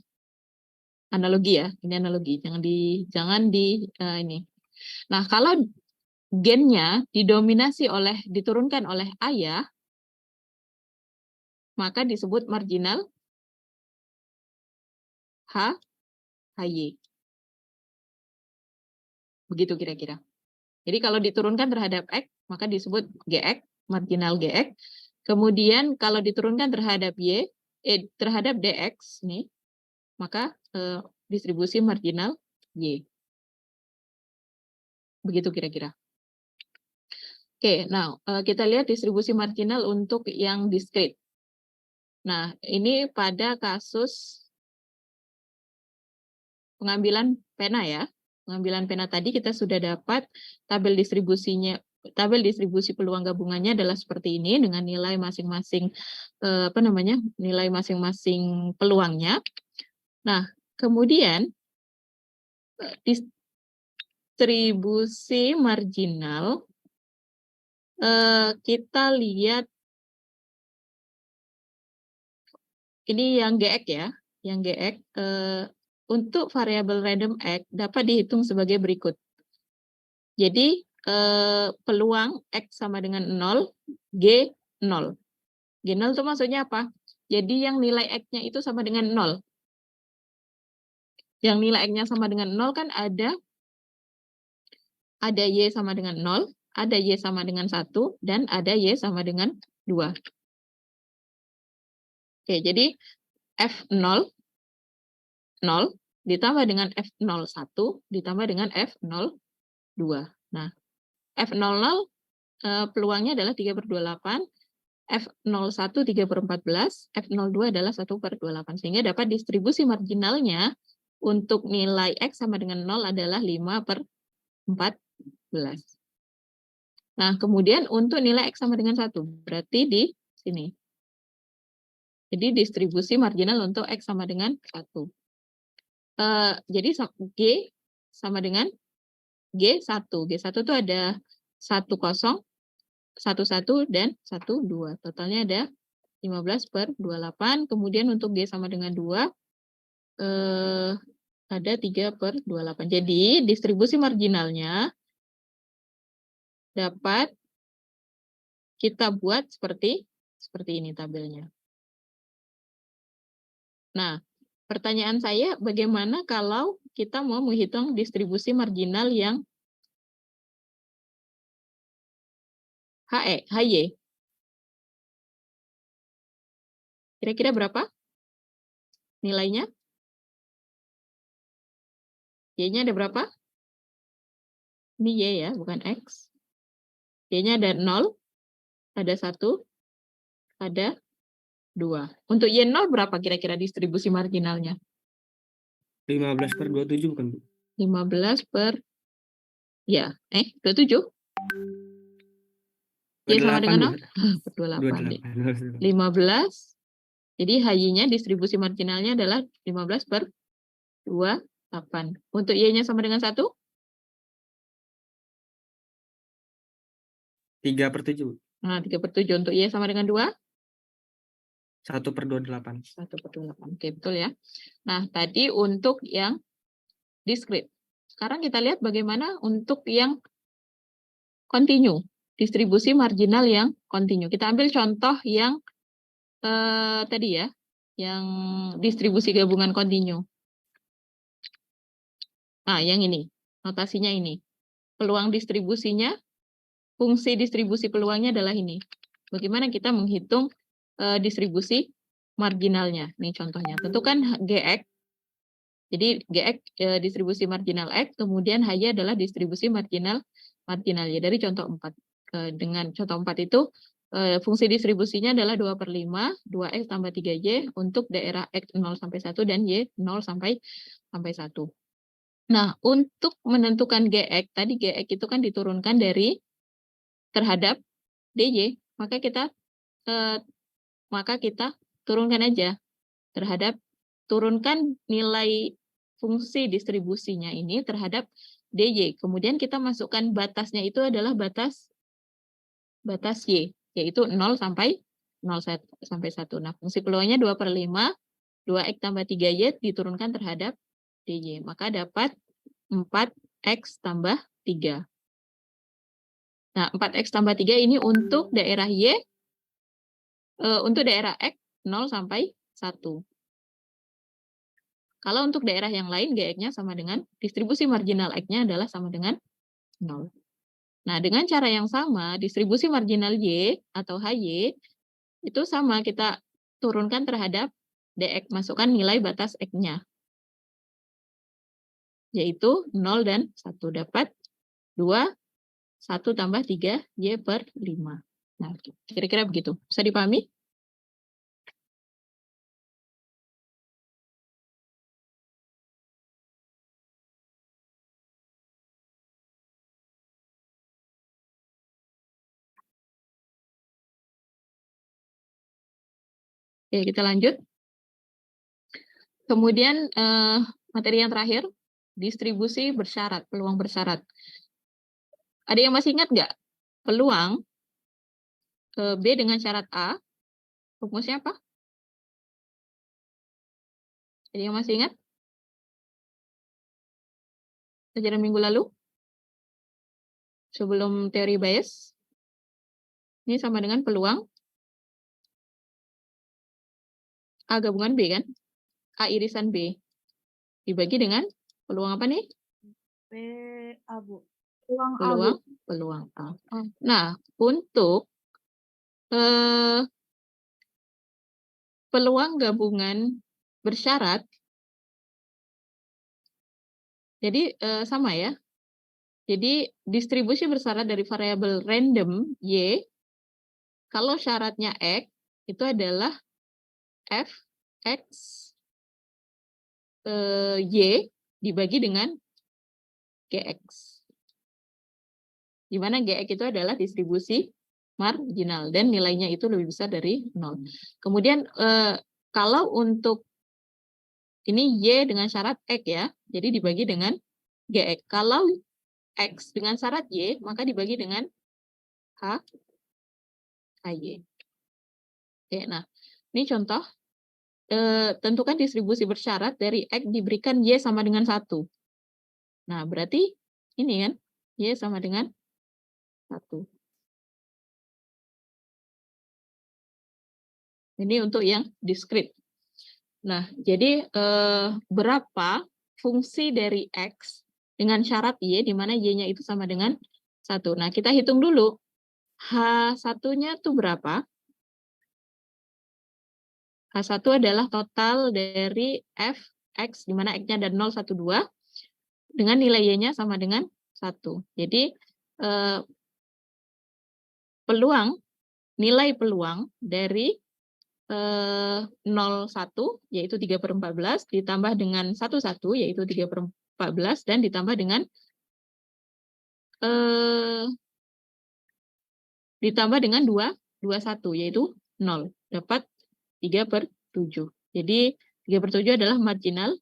Analogi ya, ini analogi. Jangan di ini. Nah, kalau gennya diturunkan oleh ayah, maka disebut marginal HY. Begitu kira-kira. Jadi kalau diturunkan terhadap X, maka disebut GX, marginal GX. Kemudian kalau diturunkan terhadap terhadap DX nih, maka distribusi marginal Y. Begitu kira-kira. Oke, nah kita lihat distribusi marginal untuk yang diskrit. Nah, ini pada kasus pengambilan pena ya. Pengambilan pena tadi kita sudah dapat tabel distribusi peluang gabungannya adalah seperti ini dengan nilai masing-masing nilai masing-masing peluangnya. Nah, kemudian distribusi marginal kita lihat ini yang GX ya, yang GX untuk variabel random X dapat dihitung sebagai berikut. Jadi peluang X sama dengan 0, G 0. G 0 itu maksudnya apa? Jadi yang nilai X-nya itu sama dengan 0. Yang nilai X-nya sama dengan 0 kan ada Y sama dengan 0, ada Y sama dengan 1, dan ada Y sama dengan 2. Oke, jadi F0, 0, ditambah dengan F01, ditambah dengan F02. Nah, F00 peluangnya adalah 3/28, F01 3/14, F02 adalah 1/28. Sehingga dapat distribusi marginalnya untuk nilai X sama dengan 0 adalah 5/14. Nah, kemudian untuk nilai X sama dengan 1, berarti di sini. Jadi distribusi marginal untuk X sama dengan 1. Jadi G sama dengan G1. G1 itu ada 10, 11, dan 12. Totalnya ada 15/28. Kemudian untuk G sama dengan 2, ada 3/28. Jadi distribusi marginalnya dapat kita buat seperti ini tabelnya. Nah, pertanyaan saya, bagaimana kalau kita mau menghitung distribusi marginal yang HY? Kira-kira berapa nilainya? Y-nya ada berapa? Ini Y ya, bukan X. Y-nya ada 0, ada 1, ada 2. Untuk Y0 berapa kira-kira distribusi marginalnya? 15/27 bukan, Bu? 27. Y sama dengan 28. 15. Jadi HY-nya distribusi marginalnya adalah 15/28. Untuk Y-nya sama dengan 1? 3/7. Nah, 3/7. Untuk Y sama dengan 2? 1/28. 1/28. Oke, betul ya. Nah, tadi untuk yang discrete. Sekarang kita lihat bagaimana untuk yang continue, distribusi marginal yang continue. Kita ambil contoh yang tadi ya, yang distribusi gabungan continue. Nah, yang ini, notasinya ini. Peluang distribusinya, fungsi distribusi peluangnya adalah ini. Bagaimana kita menghitung distribusi marginalnya. Ini contohnya. Tentukan GX. Jadi GX distribusi marginal X, kemudian HY adalah distribusi marginal Y. Dari contoh 4. Dengan contoh 4 itu, fungsi distribusinya adalah 2/5, 2X tambah 3Y untuk daerah X 0 sampai 1 dan Y 0 sampai 1. Nah, untuk menentukan GX, tadi GX itu kan diturunkan dari terhadap DJ, maka kita turunkan aja terhadap, turunkan nilai fungsi distribusinya ini terhadap DJ. Kemudian kita masukkan batasnya itu adalah batas Y, yaitu 0 sampai 1. Nah, fungsi peluangnya 2/5, 2X tambah 3Y diturunkan terhadap DJ. Maka dapat 4X tambah 3. Nah, 4X tambah 3 ini untuk daerah Y, untuk daerah X 0 sampai 1. Kalau untuk daerah yang lain, GX-nya sama dengan, distribusi marginal X-nya adalah sama dengan 0. Nah, dengan cara yang sama, distribusi marginal Y atau HY, itu sama, kita turunkan terhadap DX, masukkan nilai batas X-nya. Yaitu 0 dan 1. Dapat 2, 1 tambah 3, Y/5. Nah, kira-kira begitu. Bisa dipahami? Oke, kita lanjut. Kemudian materi yang terakhir, distribusi bersyarat, peluang bersyarat. Ada yang masih ingat nggak? Peluang B dengan syarat A, rumusnya apa? Ada yang masih ingat? Pelajaran minggu lalu? Sebelum teori bias. Ini sama dengan peluang A gabungan B kan? A irisan B. Dibagi dengan peluang apa nih? PA, Bu. Peluang A. Nah, untuk peluang gabungan bersyarat, jadi sama ya. Jadi distribusi bersyarat dari variabel random Y, kalau syaratnya X, itu adalah Fx Y dibagi dengan Gx. Di mana Gx itu adalah distribusi marginal dan nilainya itu lebih besar dari 0. Kemudian kalau untuk ini Y dengan syarat X ya, jadi dibagi dengan Gx. Kalau X dengan syarat Y, maka dibagi dengan HY. Oke, nah ini contoh. Tentukan distribusi bersyarat dari X diberikan Y sama dengan 1. Nah, berarti ini kan, Y sama dengan 1. Ini untuk yang discrete. Nah, jadi berapa fungsi dari X dengan syarat Y, di mana Y-nya itu sama dengan 1. Nah, kita hitung dulu. H1-nya itu berapa? H1 adalah total dari Fx, di mana X-nya ada 0, 1, 2, dengan nilai Y-nya sama dengan 1. Jadi, nilai peluang dari 0, 1, yaitu 3/14, ditambah dengan 1, 1, yaitu 3/14, dan ditambah dengan 2, 1, yaitu 0. Dapat 3/7. Jadi 3/7 adalah marginal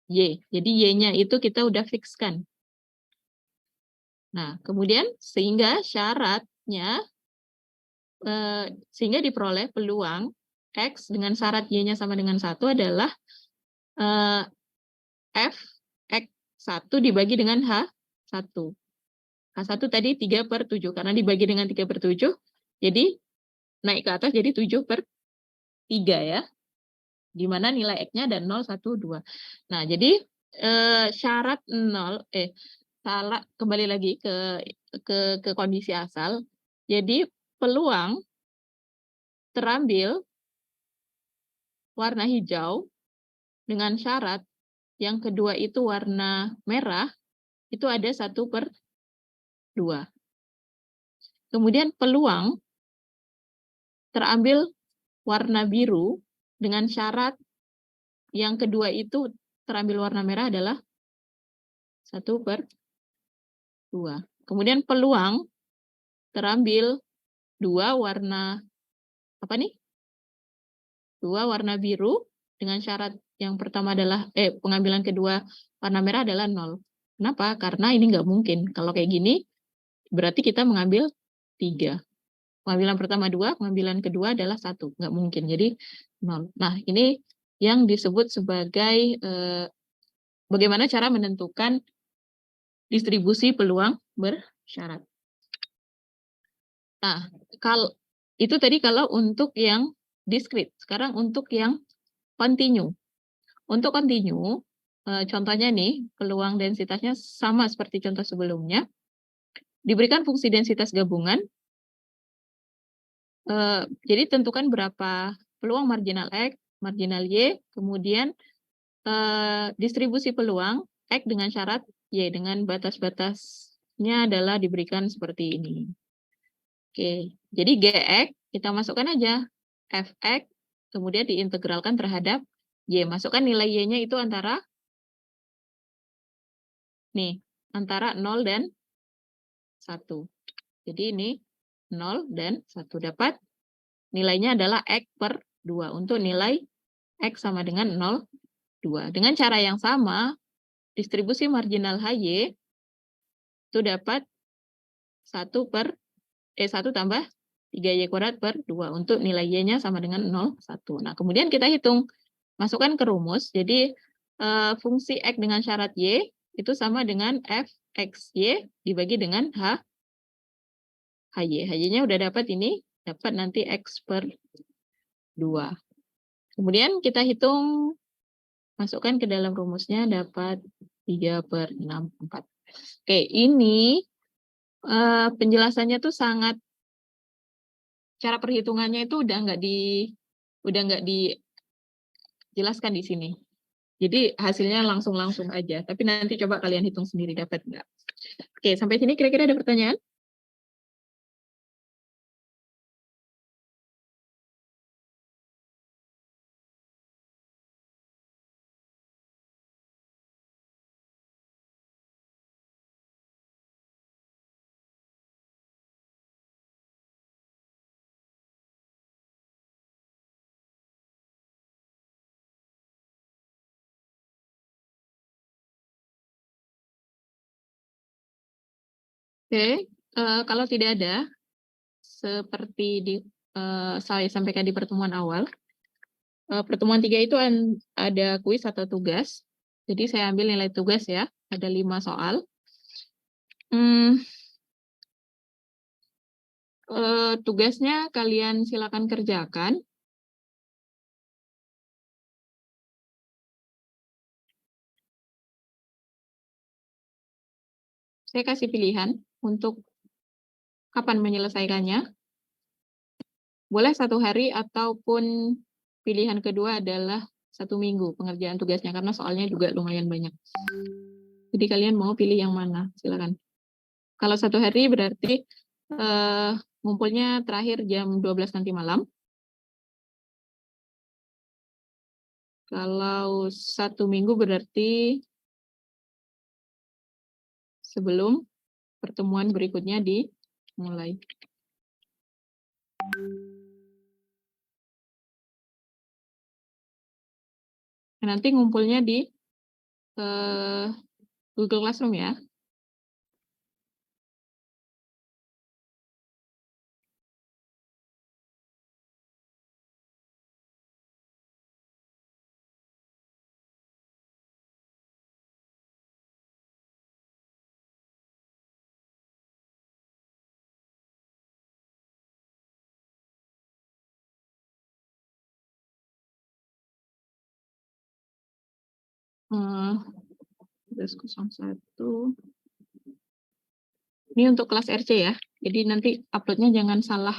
Y. Jadi Y-nya itu kita udah fixkan. Nah, kemudian sehingga syaratnya, sehingga diperoleh peluang X dengan syarat Y-nya sama dengan 1 adalah X1 dibagi dengan H1. H1 tadi 3/7. Karena dibagi dengan 3/7, jadi naik ke atas jadi 7/3 ya. Di mana nilai X-nya ada 0, 1, 2. Nah, jadi syarat 0, salah, kembali lagi ke kondisi asal. Jadi peluang terambil warna hijau dengan syarat yang kedua itu warna merah, itu ada 1/2. Kemudian peluang terambil warna biru dengan syarat yang kedua itu terambil warna merah adalah 1/2. Kemudian peluang terambil dua warna warna biru dengan syarat yang pertama adalah pengambilan kedua warna merah adalah 0. Kenapa? Karena ini nggak mungkin. Kalau kayak gini berarti kita mengambil 3. Pengambilan pertama 2, pengambilan kedua adalah 1. Nggak mungkin. Jadi 0. Nah, ini yang disebut sebagai bagaimana cara menentukan distribusi peluang bersyarat. Nah, itu tadi kalau untuk yang diskrit. Sekarang untuk yang continue. Untuk continue, contohnya nih, peluang densitasnya sama seperti contoh sebelumnya. Diberikan fungsi densitas gabungan. Jadi tentukan berapa peluang marginal X, marginal Y, kemudian distribusi peluang X dengan syarat Y, dengan batas-batasnya adalah diberikan seperti ini. Oke, jadi Gx kita masukkan aja Fx, kemudian diintegralkan terhadap Y. Masukkan nilai Y-nya itu antara 0 dan 1. Jadi ini 0 dan 1. Dapat nilainya adalah X/2. Untuk nilai X sama dengan 0, 2. Dengan cara yang sama, distribusi marginal HY itu dapat 1 tambah 3Y² per 2. Untuk nilai Y-nya sama dengan 0, 1. Nah, kemudian kita hitung. Masukkan ke rumus. Jadi, fungsi X dengan syarat Y itu sama dengan Fxy dibagi dengan HY. HY-nya udah dapat ini. Dapat nanti X/2. Kemudian kita hitung, masukkan ke dalam rumusnya, dapat 3/6, 4. Oke, ini penjelasannya tuh sangat, cara perhitungannya itu udah nggak dijelaskan di sini. Jadi hasilnya langsung aja. Tapi nanti coba kalian hitung sendiri dapat nggak. Oke, sampai sini kira-kira ada pertanyaan? Oke, kalau tidak ada, seperti saya sampaikan di pertemuan awal, pertemuan 3 itu ada kuis atau tugas. Jadi saya ambil nilai tugas ya, ada 5 soal. Tugasnya kalian silakan kerjakan. Saya kasih pilihan untuk kapan menyelesaikannya. Boleh 1 hari ataupun pilihan kedua adalah 1 minggu pengerjaan tugasnya, karena soalnya juga lumayan banyak. Jadi kalian mau pilih yang mana? Silakan. Kalau 1 hari berarti ngumpulnya terakhir jam 12 nanti malam. Kalau 1 minggu berarti sebelum pertemuan berikutnya dimulai. Nanti ngumpulnya di Google Classroom ya. Tugas 01. Ini untuk kelas RC ya. Jadi nanti uploadnya jangan salah.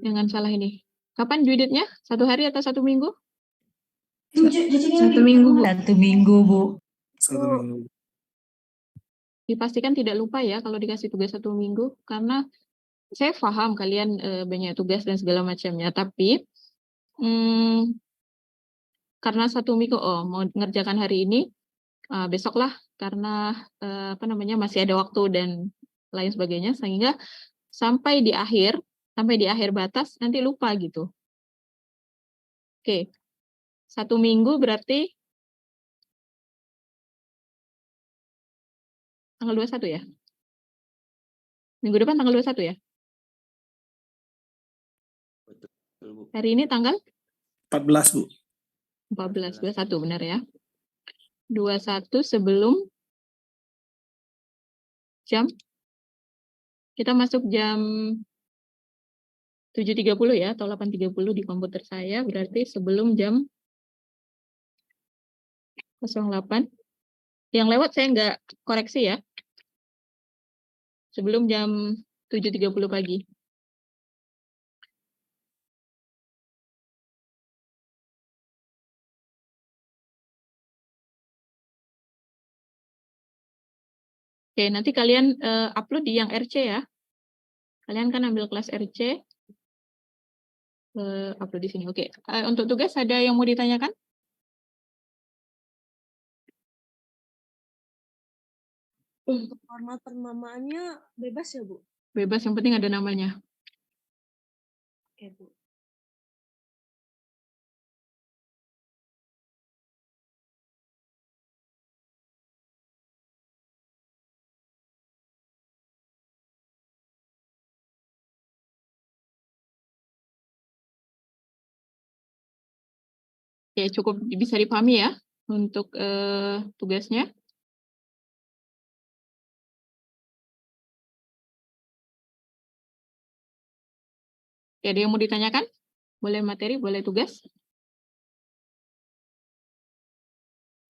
Jangan salah ini. Kapan due date-nya? 1 hari atau 1 minggu? 1 minggu, Bu. 1 minggu, Bu. 1 minggu. Dipastikan tidak lupa ya kalau dikasih tugas 1 minggu. Karena saya paham kalian banyak tugas dan segala macamnya. Tapi karena 1 minggu, mau ngerjakan hari ini, besoklah karena masih ada waktu dan lain sebagainya, sehingga sampai di akhir batas nanti lupa gitu. Oke, 1 minggu berarti tanggal 21 ya? Minggu depan tanggal 21 ya? Betul, Bu. Hari ini tanggal 14, Bu. 14, 21 benar ya? 21 sebelum jam, kita masuk jam 7.30 ya, atau 8.30 di komputer saya, berarti sebelum jam 08. Yang lewat saya nggak koreksi ya. Sebelum jam 7.30 pagi. Oke, nanti kalian upload di yang RC ya. Kalian kan ambil kelas RC. Upload di sini. Oke, untuk tugas ada yang mau ditanyakan? Untuk format penamaannya bebas ya, Bu? Bebas, yang penting ada namanya. Oke, Bu. Oke, cukup bisa dipahami ya untuk tugasnya. Oke, ada yang mau ditanyakan? Boleh materi, boleh tugas.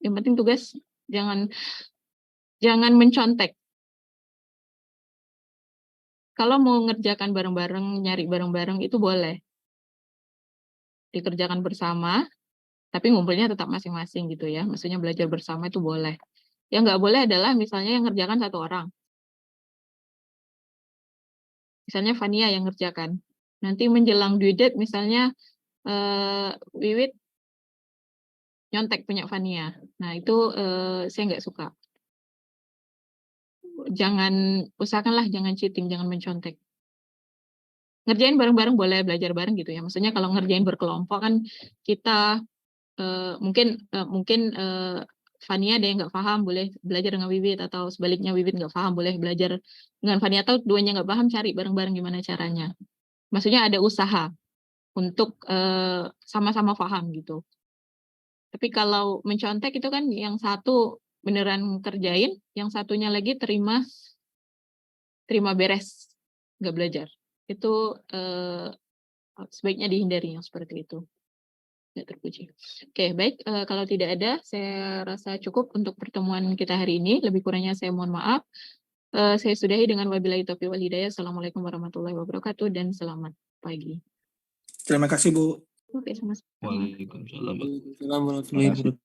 Yang penting tugas jangan mencontek. Kalau mau ngerjakan bareng-bareng, nyari bareng-bareng itu boleh. Dikerjakan bersama, tapi ngumpulnya tetap masing-masing gitu ya. Maksudnya belajar bersama itu boleh. Yang nggak boleh adalah misalnya yang ngerjakan 1 orang. Misalnya Fania yang ngerjakan. Nanti menjelang due date misalnya Wiwit nyontek punya Fania. Nah itu saya nggak suka. Usahakanlah jangan cheating, jangan mencontek. Ngerjain bareng-bareng boleh, belajar bareng gitu ya. Maksudnya kalau ngerjain berkelompok kan kita mungkin Fania ada yang nggak paham, boleh belajar dengan Wiwit, atau sebaliknya Wiwit nggak paham, boleh belajar dengan Fania, atau duanya nggak paham, cari bareng-bareng gimana caranya. Maksudnya ada usaha untuk sama-sama paham gitu. Tapi kalau mencontek itu kan yang satu beneran kerjain, yang satunya lagi terima beres, nggak belajar. Itu sebaiknya dihindari yang seperti itu. Nggak terpuji. Oke, baik. Kalau tidak ada, saya rasa cukup untuk pertemuan kita hari ini. Lebih kurangnya saya mohon maaf. Saya sudahi dengan wabillahi taufiq wal hidayah. Assalamualaikum warahmatullahi wabarakatuh dan selamat pagi. Terima kasih, Bu. Oke, sama-sama. Waalaikumsalam. Waalaikumsalam warahmatullahi wabarakatuh.